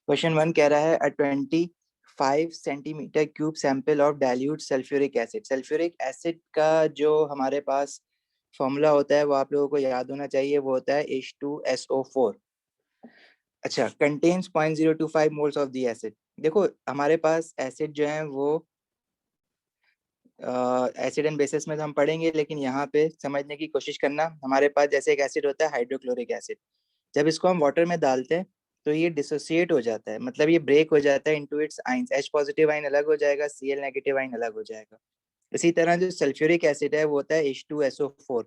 Question 1 कह रहा है 25 centimetre cube sample of dilute sulphuric acid. Sulphuric acid का जो हमारे पास फॉर्मूला होता है वो आप लोगों को याद होना चाहिए, वो होता है H2SO4। अच्छा, contains 0.025 moles of the acid. देखो हमारे पास एसिड जो है वो एसिड एंड बेसिस में तो हम पढ़ेंगे, लेकिन यहाँ पे समझने की कोशिश करना। हमारे पास जैसे एक एसिड होता है हाइड्रोक्लोरिक एसिड, जब इसको हम वाटर में डालते हैं तो ये डिसोसिएट हो जाता है, मतलब ये ब्रेक हो जाता है into its ions. H positive ion अलग हो जाएगा, Cl नेगेटिव आइन अलग हो जाएगा। इसी तरह जो सल्फ्यूरिक एसिड है वो होता है H2SO4।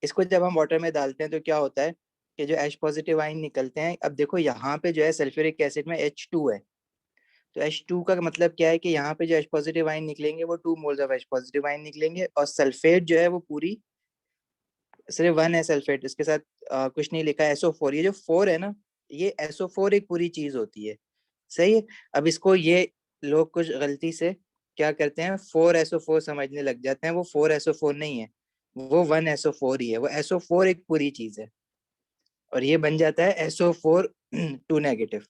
इसको जब हम वाटर में डालते हैं तो क्या होता है कि जो H पॉजिटिव आइन निकलते हैं, अब देखो यहाँ पे जो है सल्फ्यूरिक एसिड में H2 है, तो H2 का मतलब क्या है कि यहाँ पे जो H पॉजिटिव आइन निकलेंगे वो 2 moles of H positive ion निकलेंगे, और सल्फेट जो है वो पूरी सिर्फ 1 है सल्फेट, इसके साथ कुछ नहीं लिखा है SO4। ये जो 4 है ना, ये SO4 एक पूरी चीज होती है, सही है। अब इसको ये लोग कुछ गलती से क्या करते हैं, 4SO4 समझने लग जाते हैं। वो 4SO4 नहीं है, वो 1SO4 ही है। वो SO4 एक पूरी चीज है, और ये बन जाता है SO4 2 नेगेटिव।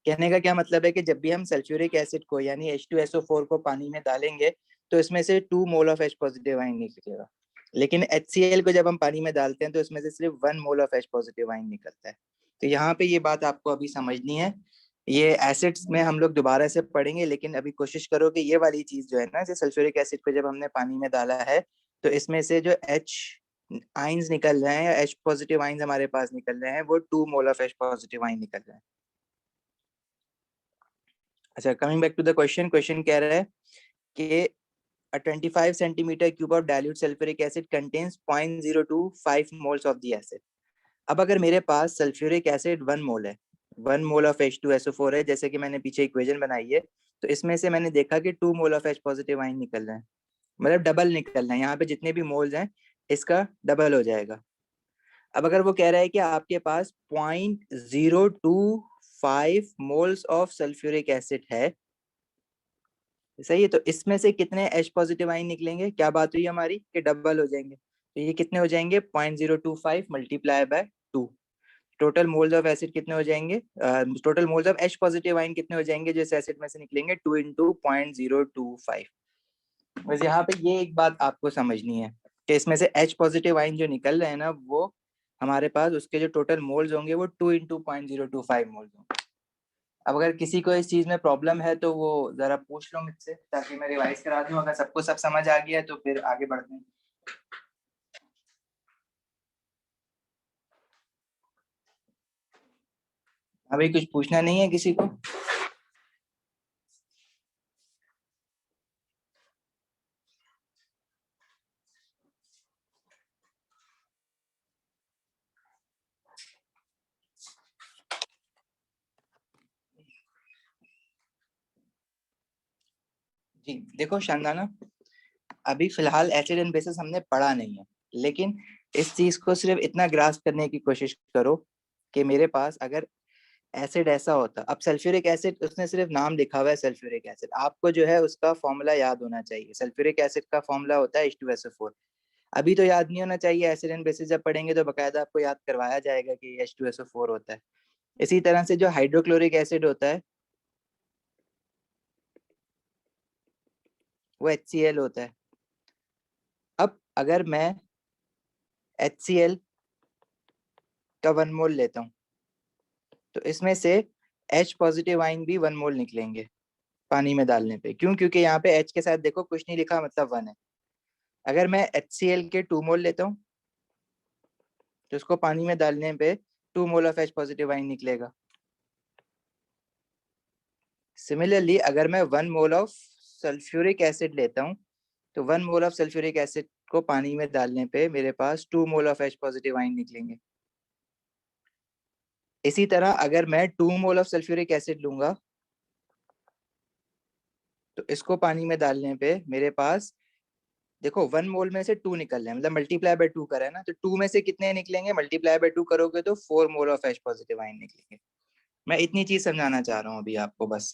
कहने का क्या मतलब है कि जब भी हम सल्फ्यूरिक एसिड को यानी H2SO4 को पानी में डालेंगे तो इसमें से 2 mole of H positive ion निकलेगा, लेकिन HCl को जब हम पानी में डालते हैं तो इसमें से सिर्फ 1 mole of H positive ion निकलता है। तो यहाँ पे ये बात आपको अभी समझनी है। ये एसिड्स में हम लोग दोबारा से पढ़ेंगे, लेकिन अभी कोशिश करो कि ये वाली चीज जो है ना, जैसे सल्फ्यूरिक एसिड को जब हमने पानी में डाला है तो इसमें से जो H आइंस निकल रहे हैं या H पॉजिटिव आइंस हमारे पास निकल रहे हैं वो 2 mole of H positive ion निकल रहे हैं। अच्छा, coming back to the question. Question कह रहा है कि a 25 centimeter cube of dilute sulfuric acid contains 0.025 moles of the acid। अब अगर मेरे पास सल्फ्यूरिक एसिड 1 मोल है, 1 मोल ऑफ H2SO4 है, जैसे कि मैंने पीछे इक्वेशन बनाई है, तो इसमें से मैंने देखा कि 2 mole of H positive ion निकल रहे हैं, मतलब डबल निकल रहे हैं। यहाँ पे जितने भी मोल्स हैं इसका डबल हो जाएगा। अब अगर वो कह रहा है कि आपके पास 0.025 मोल्स ऑफ सल्फ्यूरिक एसिड है, सही है, तो इसमें से कितने H पॉजिटिव आइन निकलेंगे? क्या बात हुई हमारी कि डबल हो जाएंगे, तो ये कितने हो जाएंगे 0.025 multiply by 2। Total moles of acid कितने हो जाएंगे, total moles of H positive ion कितने हो जाएंगे जो इस एसिड में से निकलेंगे, 2 इंटू 0.025। बस यहाँ पे ये एक बात आपको समझनी है कि इसमें से H पॉजिटिव आइन जो निकल रहे हैं ना, वो हमारे पास उसके जो टोटल मोल्स होंगे वो 2 इंटू 0.025 मोल्स होंगे। अब अगर किसी को इस चीज में प्रॉब्लम है तो वो जरा पूछ लो मुझसे, ताकि मैं रिवाइज करा दूं। अगर सबको सब समझ आ गया है तो फिर आगे बढ़ते हैं। अभी कुछ पूछना नहीं है किसी को? जी देखो शानदाना, अभी फिलहाल एसिड एंड बेसिस हमने पढ़ा नहीं है, लेकिन इस चीज को सिर्फ इतना ग्रास्प करने की कोशिश करो कि मेरे पास अगर एसिड ऐसा होता, अब सल्फ्यूरिक एसिड उसने सिर्फ नाम लिखा हुआ है सल्फ्यूरिक एसिड, आपको जो है उसका फॉर्मूला याद होना चाहिए। सल्फ्यूरिक एसिड का फॉर्मूला होता है H2SO4। अभी तो याद नहीं होना चाहिए, एसिड एंड बेसिस जब पढ़ेंगे तो बकायदा आपको याद करवाया जाएगा कि H2SO4 होता है। इसी तरह से जो हाइड्रोक्लोरिक एसिड होता है वो HCl होता है। अब अगर मैं HCl का 1 मोल लेता हूँ तो इसमें से H पॉजिटिव आइन भी 1 मोल निकलेंगे पानी में डालने पे। क्यों? क्योंकि यहाँ पे H के साथ देखो कुछ नहीं लिखा, मतलब 1 है। अगर मैं HCl के 2 मोल लेता हूँ तो उसको पानी में डालने पे 2 mole of H positive ion निकलेगा। सिमिलरली अगर मैं 1 मोल ऑफ सल्फ्यूरिक एसिड लेता हूँ तो 1 मोल ऑफ सल्फ्यूरिक एसिड को पानी में डालने पे मेरे पास 2 mole of H positive ion निकलेंगे। इसी तरह अगर मैं 2 मोल ऑफ सल्फ्यूरिक एसिड लूंगा तो इसको पानी में डालने पे मेरे पास देखो 1 मोल में से 2 निकल रहे हैं, मतलब मल्टीप्लाई बाय 2 करा है ना, तो 2 में से कितने निकलेंगे, मल्टीप्लाई बाय 2 करोगे तो 4 mole of H positive ion निकलेंगे। मैं इतनी चीज समझाना चाह रहा हूँ अभी आपको बस।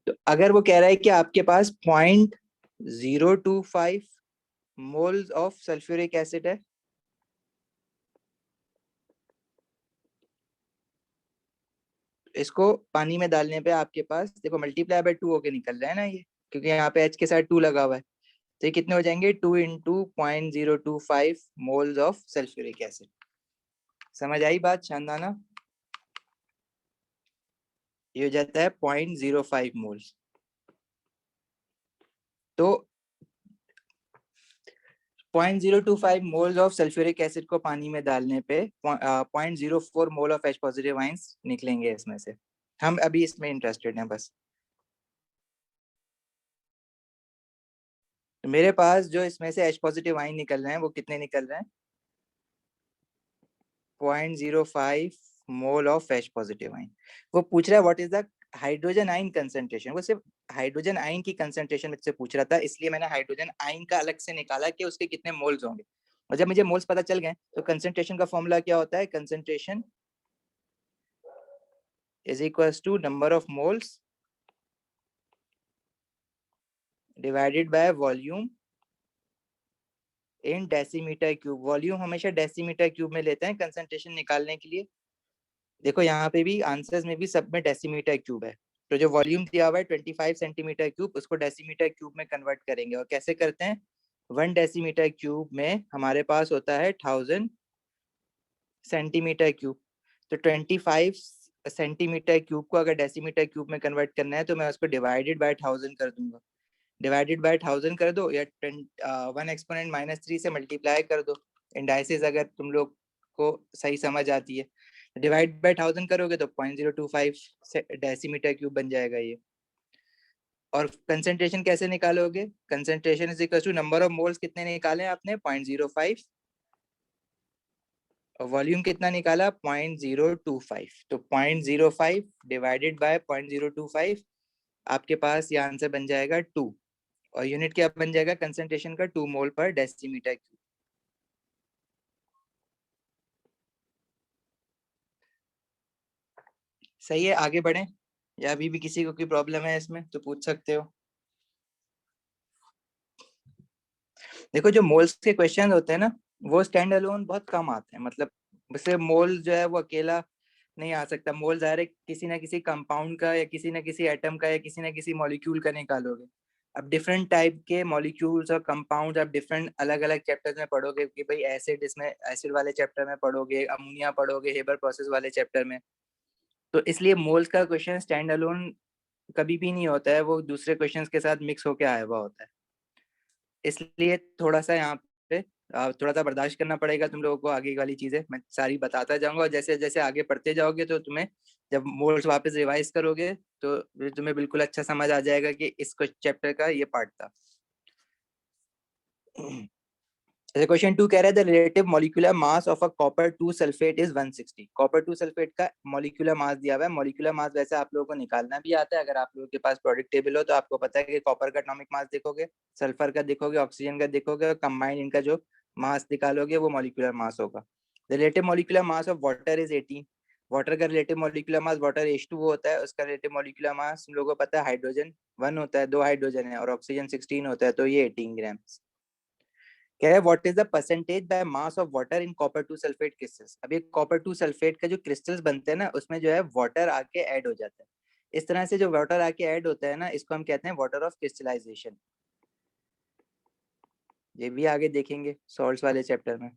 तो अगर वो कह रहा है कि आपके पास 0.025 मोल्स ऑफ सल्फ्यूरिक एसिड है, इसको पानी में डालने पे आपके पास देखो मल्टीप्लाई बाय 2 होके निकल रहा है ना ये, क्योंकि यहाँ पे H के साथ 2 लगा हुआ है, तो ये कितने हो जाएंगे 2 into 0.025 moles of sulphuric acid. समझ आई बात शानदाना? ये हो जाता है 0.05 मोल्स। तो 0.025 मोल्स ऑफ सल्फ्यूरिक एसिड को पानी में डालने पे 0.04 mole of H positive ions निकलेंगे इसमें से। हम अभी इसमें इंटरेस्टेड हैं बस। तो मेरे पास जो इसमें से H पॉजिटिव आयन निकल रहे हैं वो कितने निकल रहे हैं 0.05 mole of H positive ion. वो पूछ रहा है what is the hydrogen ion concentration, वो सिर्फ हाइड्रोजन आयन की कंसंट्रेशन मुझसे पूछ रहा था, इसलिए मैंने हाइड्रोजन आयन का अलग से निकाला कि उसके कितने मोल्स होंगे। और जब मुझे मोल्स पता चल गए तो कंसंट्रेशन का फॉर्मूला क्या होता है, concentration is equals to number of moles divided by volume in decimetre cube. Volume हमेशा डेसीमीटर क्यूब में लेते हैं कंसंट्रेशन निकालने के लिए। देखो यहाँ पे भी आंसर्स में भी सब में डेसीमीटर क्यूब है, तो जो वॉल्यूम दिया हुआ है 25 सेंटीमीटर क्यूब, उसको डेसीमीटर क्यूब में कन्वर्ट करेंगे। और कैसे करते हैं, 1 डेसीमीटर क्यूब में हमारे पास होता है 1000 सेंटीमीटर क्यूब। तो 25 सेंटीमीटर क्यूब को अगर डेसीमीटर क्यूब में कन्वर्ट करना है तो मैं उसको डिवाइडेड बाय 1000 कर दूंगा। डिवाइडेड बाय 1000 कर दो या 1 एक्सपोनेंट -3 से मल्टीप्लाई कर दो, इंडाइसिस अगर तुम लोग को सही समझ आती है। डिवाइड बाय 1000 करोगे तो 0.025 डेसीमीटर क्यूब बन जाएगा ये। और कंसंट्रेशन कैसे निकालोगे, concentration is equal to number of moles कितने निकाले आपने 0.05, और वॉल्यूम कितना निकाला 0.025, तो 0.05 डिवाइडेड बाय 0.025 आपके पास ये आंसर बन जाएगा 2, और यूनिट क्या बन जाएगा कंसंट्रेशन का 2 मोल पर डेसीमीटर क्यूब। सही है, आगे बढ़े या अभी भी किसी को कोई प्रॉब्लम है इसमें तो पूछ सकते हो। देखो जो मोल्स के क्वेश्चन होते हैं ना वो स्टैंड अलोन बहुत कम आते हैं, मतलब वैसे मोल जो है वो अकेला नहीं आ सकता। मोल ज़ाहिर है किसी ना किसी कंपाउंड का या किसी ना किसी एटम का या किसी ना किसी मॉलिक्यूल का निकालोगे। अब डिफरेंट टाइप के मॉलिक्यूल्स और कंपाउंड्स आप डिफरेंट अलग अलग चैप्टर्स में पढ़ोगे कि भाई एसिड, इसमें एसिड वाले चैप्टर में पढ़ोगे, अमोनिया पढ़ोगे हेबर प्रोसेस वाले चैप्टर में। तो इसलिए मोल्स का क्वेश्चन स्टैंड अलोन कभी भी नहीं होता है, वो दूसरे क्वेश्चंस के साथ मिक्स होके आया हुआ होता है। इसलिए थोड़ा सा यहाँ पे थोड़ा सा बर्दाश्त करना पड़ेगा तुम लोगों को। आगे वाली चीजें मैं सारी बताता जाऊंगा, और जैसे जैसे आगे पढ़ते जाओगे तो तुम्हें जब मोल्स वापस रिवाइज करोगे तो तुम्हें बिल्कुल अच्छा समझ आ जाएगा कि इस चैप्टर का ये पार्ट था। जैसे क्वेश्चन 2 कह रहा है the relative molecular mass of a copper 2 sulphate is 160। Copper 2 sulphate का मॉलिक्यूलर मास दिया हुआ है। मॉलिक्यूलर मास वैसे आप लोगों को निकालना भी आता है, अगर आप लोगों के पास प्रोडक्ट टेबल हो तो आपको पता है कि कॉपर का एटॉमिक मास देखोगे, सल्फर का देखोगे, ऑक्सीजन का देखोगे, और कंबाइन इनका जो मास निकालोगे वो मॉलिक्यूलर मास होगा। The relative molecular mass of water is 18। Water का relative molecular mass, water H2O होता है, उसका रिलेटिव मॉलिक्यूलर मास तुम लोगों को पता है हाइड्रोजन 1 होता है, 2 हाइड्रोजन है, और ऑक्सीजन 16 होता है, तो ये 18 ग्राम। कह रहा है what is the percentage by mass of water in copper 2 sulphate crystals. अब ये कॉपर 2 सल्फेट का जो क्रिस्टल्स बनते हैं ना उसमें जो है वाटर आके ऐड हो जाता है। इस तरह से जो वाटर आके ऐड होता है ना इसको हम कहते हैं वाटर ऑफ क्रिस्टलाइजेशन। ये भी आगे देखेंगे सॉल्ट्स वाले चैप्टर में।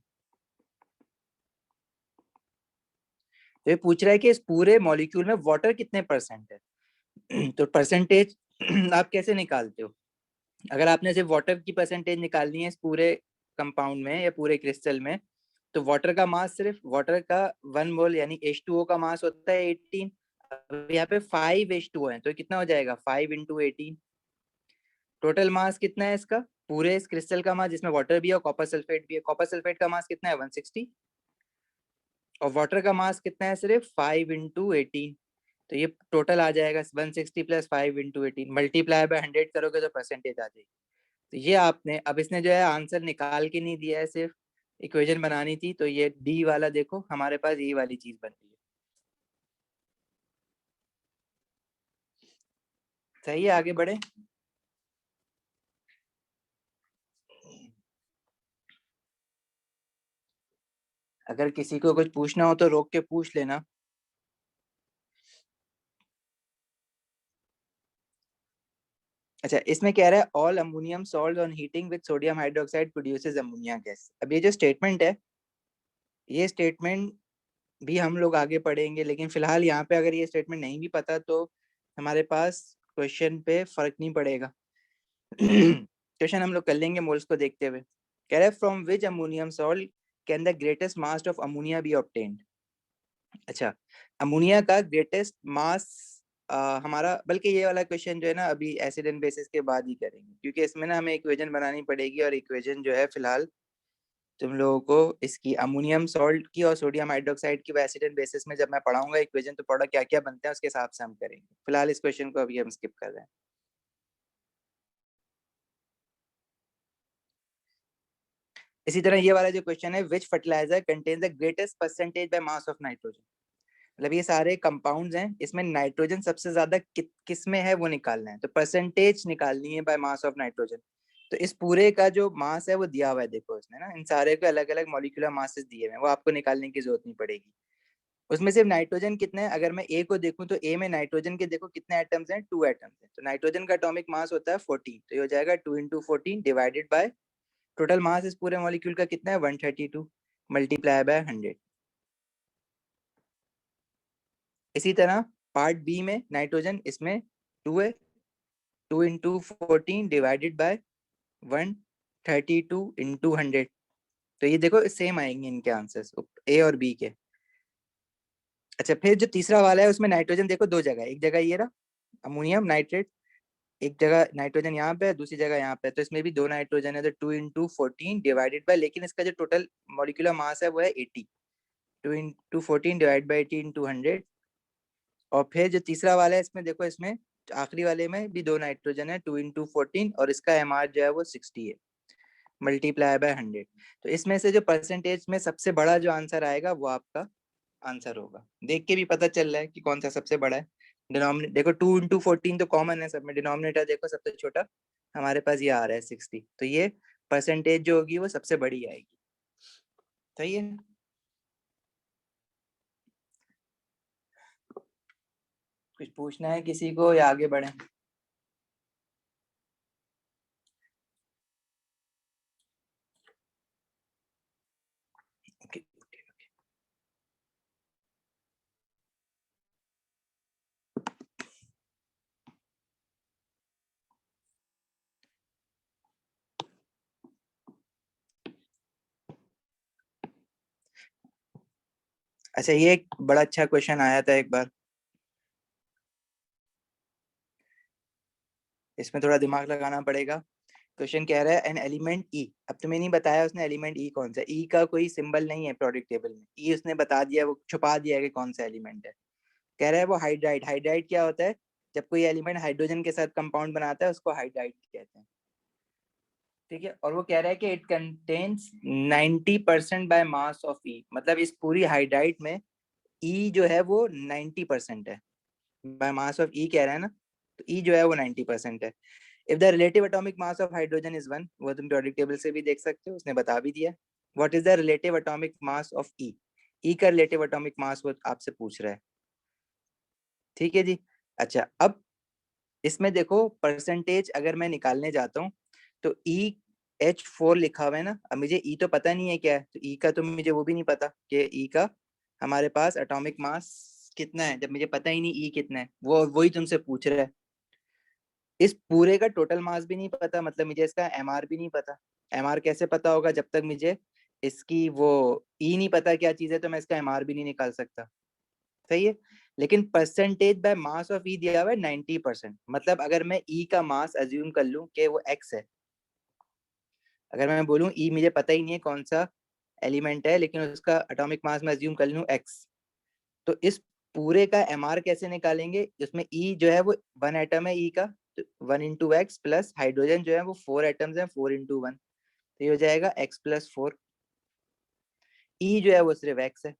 तो ये पूछ रहा है कि इस पूरे मॉलिक्यूल में वाटर कितने परसेंट है। तो परसेंटेज आप कैसे निकालते हो, अगर आपने सिर्फ वाटर की परसेंटेज निकालनी है इस पूरे कंपाउंड में या पूरे क्रिस्टल में, तो वाटर का मास, सिर्फ वाटर का 1 मोल यानी H2O का मास होता है 18। अब यहाँ पे 5 H2O है तो कितना हो जाएगा 5 इंटू 18। टोटल मास कितना है इसका, पूरे इस क्रिस्टल का मास जिसमें वाटर भी है और कॉपर सल्फेट भी है, कॉपर सल्फेट का मास कितना है 160, और वाटर का मास कितना है सिर्फ 5 इंटू 18। तो ये टोटल आ जाएगा 160 प्लस 5 इंटू 18, मल्टीप्लाई बाय 100 करोगे तो परसेंटेज आ जाएगी। तो ये आपने, अब इसने जो है आंसर निकाल के नहीं दिया है, सिर्फ इक्वेशन बनानी थी, तो ये डी वाला देखो हमारे पास ये वाली चीज बन रही है। सही है, आगे बढ़े। अगर किसी को कुछ पूछना हो तो रोक के पूछ लेना। अच्छा, इसमें कह रहा है all ammonium salt on heating with sodium hydroxide produces ammonia gas. अब ये जो स्टेटमेंट है, ये स्टेटमेंट भी हम लोग आगे पढ़ेंगे, लेकिन फिलहाल यहाँ पे अगर ये स्टेटमेंट नहीं भी पता तो हमारे पास क्वेश्चन पे फर्क नहीं पड़ेगा। क्वेश्चन हम लोग कर लेंगे मोल्स को देखते हुए। कह रहा है from which ammonium salt can the greatest mass of ammonia B obtained. अच्छा, अमोनिया का ग्रेटेस्ट मास हमारा, बल्कि ये वाला क्वेश्चन जो है ना अभी एसिड एंड बेसिस के बाद ही करेंगे, क्योंकि इसमें ना हमें इक्वेशन बनानी पड़ेगी, और इक्वेशन जो है फिलहाल तुम लोगों को इसकी अमोनियम सॉल्ट की और सोडियम हाइड्रोक्साइड की एसिड एंड बेसिस में जब मैं पढ़ाऊंगा इक्वेशन, तो पढ़ा क्या क्या बनते हैं उसके हिसाब से हम करेंगे। फिलहाल इस क्वेश्चन को अभी हम स्किप कर रहे हैं। इसी तरह ये वाला जो क्वेश्चन है, which fertiliser contains the greatest percentage by mass of nitrogen. मतलब ये सारे कंपाउंड्स हैं, इसमें नाइट्रोजन सबसे ज्यादा किस में है वो निकालना है, तो परसेंटेज निकालनी है बाय मास ऑफ नाइट्रोजन। तो इस पूरे का जो मास है वो दिया हुआ है, देखो इसमें ना इन सारे को अलग अलग मॉलिक्यूलर मासेस दिए हुए हैं, वो आपको निकालने की जरूरत नहीं पड़ेगी। उसमें सिर्फ नाइट्रोजन कितने हैं, अगर मैं ए को देखूं तो ए में नाइट्रोजन के देखो कितने एटम्स हैं, 2 एटम्स हैं। तो नाइट्रोजन का एटॉमिक मास होता है 14, तो ये हो जाएगा 2 into 14 divided by total mass इस पूरे मॉलिक्यूल का कितना है 132 मल्टीप्लाई बाय 100। इसी तरह पार्ट बी में नाइट्रोजन इसमें 2 है, 2 इंटू 14 डिवाइडेड बाय 132 इंटू 100। तो ये देखो सेम आएंगे इनके आंसर्स ए और बी के। अच्छा, फिर जो तीसरा वाला है उसमें नाइट्रोजन देखो दो जगह, एक जगह ये रहा अमोनियम नाइट्रेट, एक जगह नाइट्रोजन यहाँ पे है, दूसरी जगह यहाँ पे, तो इसमें भी दो नाइट्रोजन है, तो 2 इंटू 14 डिवाइडेड बाय, लेकिन इसका जो टोटल मॉलिक्यूलर मास है वो है 80, 2 इंटू 14 डिवाइड बाई 80 इंटू 100। और फिर जो तीसरा वाला है इसमें देखो, इसमें आखिरी वाले में भी दो नाइट्रोजन है, 2 इंटू 14, और इसका एम आर जो है वो 60 है मल्टीप्लाई बाय 100। तो इसमें से जो परसेंटेज में सबसे बड़ा जो आंसर आएगा वो आपका आंसर होगा। देख के भी पता चल रहा है कि कौन सा सबसे बड़ा है। डिनोमिनेटर देखो 2 इंटू 14 तो कॉमन है सब में, डिनोमिनेटर देखो सबसे छोटा हमारे पास ये आ रहा है 60, तो ये परसेंटेज जो होगी वो सबसे बड़ी आएगी। सही है। कुछ पूछना है किसी को या आगे बढ़े? okay. अच्छा, ये एक बड़ा अच्छा क्वेश्चन आया था एक बार, इसमें थोड़ा दिमाग लगाना पड़ेगा। क्वेश्चन कह रहा है एन एलिमेंट ई, अब तुम्हें नहीं बताया उसने एलिमेंट ई कौन सा, ई का कोई सिंबल नहीं है प्रोडक्ट टेबल में, ई उसने बता दिया, वो छुपा दिया है कि कौन सा एलिमेंट है। कह रहा है वो हाइड्राइड, हाइड्राइड क्या होता है, जब कोई एलिमेंट हाइड्रोजन के साथ कंपाउंड बनाता है उसको हाइड्राइड कहते हैं। ठीक है, और वो कह रहा है कि it contains 90% by mass of E, मतलब इस पूरी हाइड्राइड में ई जो है वो 90% है, बाय मास ऑफ ई कह रहा है ना, तो ई जो है वो 90% है। If the relative atomic mass of hydrogen is 1, वो तुम पीरियोडिक टेबल से भी देख सकते हो, उसने बता भी दिया। What is the relative atomic mass of E, E का रिलेटिव एटॉमिक मास वो आपसे पूछ रहा है। ठीक है जी। अच्छा, अब इसमें देखो परसेंटेज अगर मैं निकालने जाता हूँ तो EH4 लिखा हुआ है ना, अब मुझे ई तो पता नहीं है क्या है, तो ई का तो मुझे वो भी नहीं पता कि ई का हमारे पास एटॉमिक मास कितना है, जब मुझे पता ही नहीं ई कितना है, वो वही तुमसे पूछ रहा है। इस पूरे का टोटल मास भी नहीं पता, मतलब मुझे इसका एमआर भी नहीं पता। एमआर कैसे पता होगा, जब तक मुझे इसकी वो ई नहीं पता क्या चीज है, तो मैं इसका एमआर भी नहीं निकाल सकता। सही है। लेकिन परसेंटेज बाय मास ऑफ ई दिया हुआ है 90%, मतलब अगर मैं ई का मास अज्यूम कर लूं कि वो एक्स है, अगर मैं बोलूं ई मुझे पता ही नहीं है कौन सा एलिमेंट है, लेकिन उसका एटॉमिक मास मैं अज्यूम कर लूं एक्स, तो इस पूरे का एमआर कैसे निकालेंगे, उसमें ई जो है वो 1 एटम है ई का, तो 1 इंटू एक्स प्लस हाइड्रोजन जो है वो 4 एटम्स है, 4 इंटू 1, तो ये हो जाएगा x+4। ई जो है वो सिर्फ एक्स है,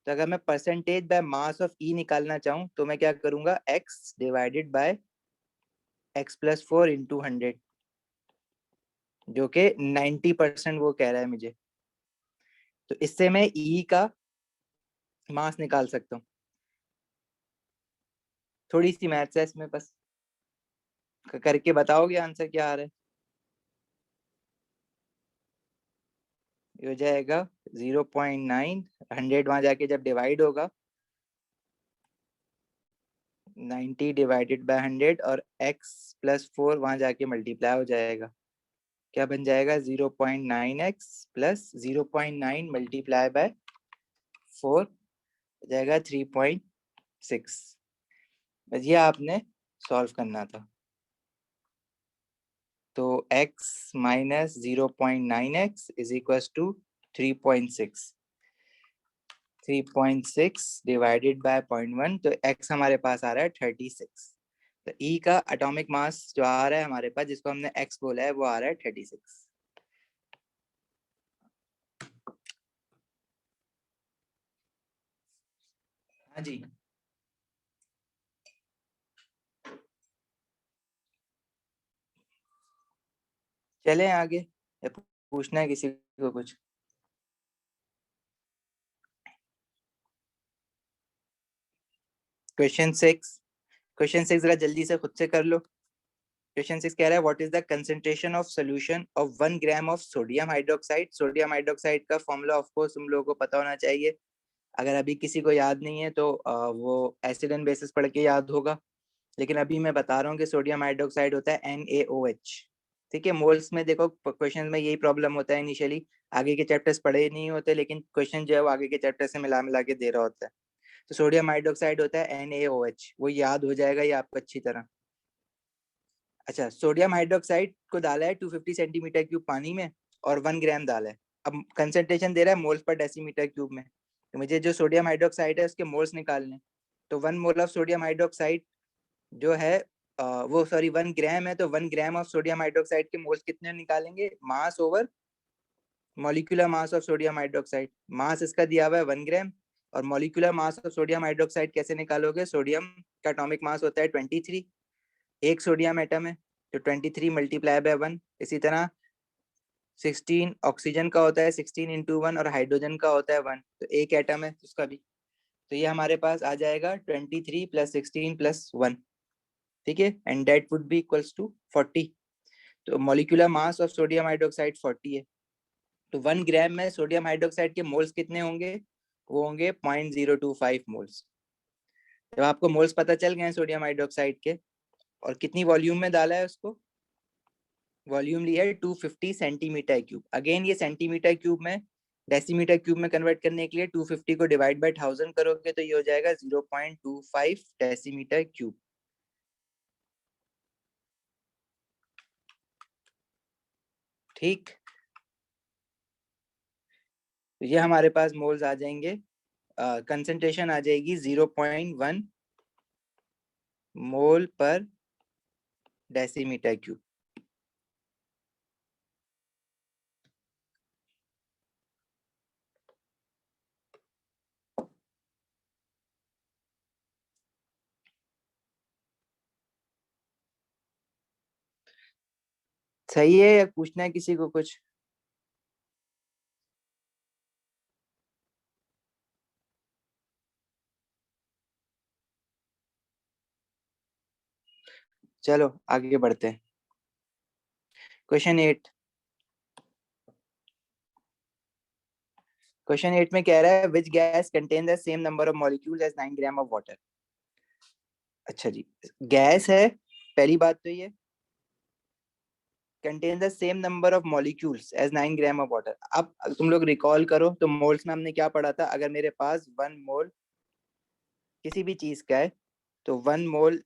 तो अगर मैं परसेंटेज बाय मास ऑफ ई निकालना चाहूँ तो मैं क्या करूंगा, x divided by x+4 into 100, जो कि 90% वो कह रहा है मुझे, तो इससे मैं ई का मास निकाल सकता हूँ। थोड़ी सी मैथ्स है इसमें बस, करके बताओगे आंसर क्या आ रहा है? ये हो जाएगा 0.9, 100 वहां जाके जब डिवाइड होगा 90 डिवाइडेड बाय 100 और x+4 वहां जाके मल्टीप्लाई हो जाएगा। क्या बन जाएगा? 0.9x प्लस 0.9 मल्टीप्लाई बाय 4 हो जाएगा 3.6। बस ये आपने सॉल्व करना था। तो x minus 0.9x is equal to 3.6। 3.6 divided by 0.1, तो x हमारे पास आ रहा है 36। तो E का एटॉमिक मास जो आ रहा है हमारे पास, जिसको हमने x बोला है, वो आ रहा है 36। हाँ जी, चले आगे या पूछना है किसी को कुछ? क्वेश्चन 6 जरा जल्दी से खुद से कर लो। क्वेश्चन 6 कह रहा है what is the concentration of solution of 1 gram of sodium hydroxide. Sodium hydroxide का फॉर्मूला ऑफ कोर्स तुम लोगों को पता होना चाहिए। अगर अभी किसी को याद नहीं है तो वो एसिड एंड बेसिस पढ़ के याद होगा। लेकिन अभी मैं बता रहा हूँ कि सोडियम हाइड्रोक्साइड होता है NaOH। ठीक है, मोल्स में देखो क्वेश्चन में यही प्रॉब्लम होता है इनिशियली, आगे के चैप्टर्स पढ़े नहीं होते लेकिन क्वेश्चन जो है वो आगे के चैप्टर से मिला मिला के दे रहा होता है। तो सोडियम हाइड्रोक्साइड होता है NaOH, वो याद हो जाएगा ये आपको अच्छी तरह। अच्छा, सोडियम हाइड्रोक्साइड को डाला है 250 सेंटीमीटर क्यूब पानी में और 1 ग्राम डाला है। अब कंसेंट्रेशन दे रहा है मोल्स पर डेसीमीटर क्यूब में, तो मुझे जो सोडियम हाइड्रोक्साइड है उसके मोल्स निकालने। तो 1 मोल ऑफ सोडियम हाइड्रोक्साइड जो है वो सॉरी 1 ग्राम है, तो 1 ग्राम ऑफ सोडियम हाइड्रोक्साइड के मोल्स कितने निकालेंगे? Mass over molecular mass of sodium hydroxide. Mass इसका दिया हुआ है 1 ग्राम, और molecular mass of sodium hydroxide कैसे निकालोगे? सोडियम का एटॉमिक मास होता है 23, एक सोडियम एटम है तो 23 मल्टीप्लाई बाय 1। इसी तरह 16 ऑक्सीजन का होता है, 16 इंटू 1, और हाइड्रोजन का होता है 1, तो एक एटम है उसका भी। तो ये हमारे पास आ जाएगा 23 प्लस 16 प्लस 1। ठीक है, and that would be equals to 40। तो molecular mass of sodium hydroxide 40 है। तो 1 ग्राम में सोडियम हाइड्रोक्साइड के मोल्स कितने होंगे? वो होंगे 0.025 मोल्स। जब आपको मोल्स पता चल गए सोडियम हाइड्रोक्साइड के और कितनी वॉल्यूम में डाला है उसको, वॉल्यूम लिया है 250 सेंटीमीटर क्यूब। अगेन ये सेंटीमीटर क्यूब में डेसीमीटर क्यूब में कन्वर्ट करने के लिए 250 को डिवाइड बाय 1000 करोगे तो ये हो जाएगा 0.25 डेसीमीटर क्यूब। ठीक, तो ये हमारे पास मोल्स आ जाएंगे, कंसंट्रेशन आ जाएगी 0.1 मोल पर डेसीमीटर क्यूब। सही है या पूछना है किसी को कुछ? चलो आगे बढ़ते हैं। क्वेश्चन 8। क्वेश्चन 8 में कह रहा है which gas contain the same number of molecules as 9 gram of water. अच्छा जी, गैस है पहली बात तो ये, contain the same number of molecules as 9 gram of water. अब तुम लोग रिकॉल करो तो मोल्स में हमने क्या पढ़ा था? अगर मेरे पास 1 मोल किसी भी चीज का है तो 1 मोल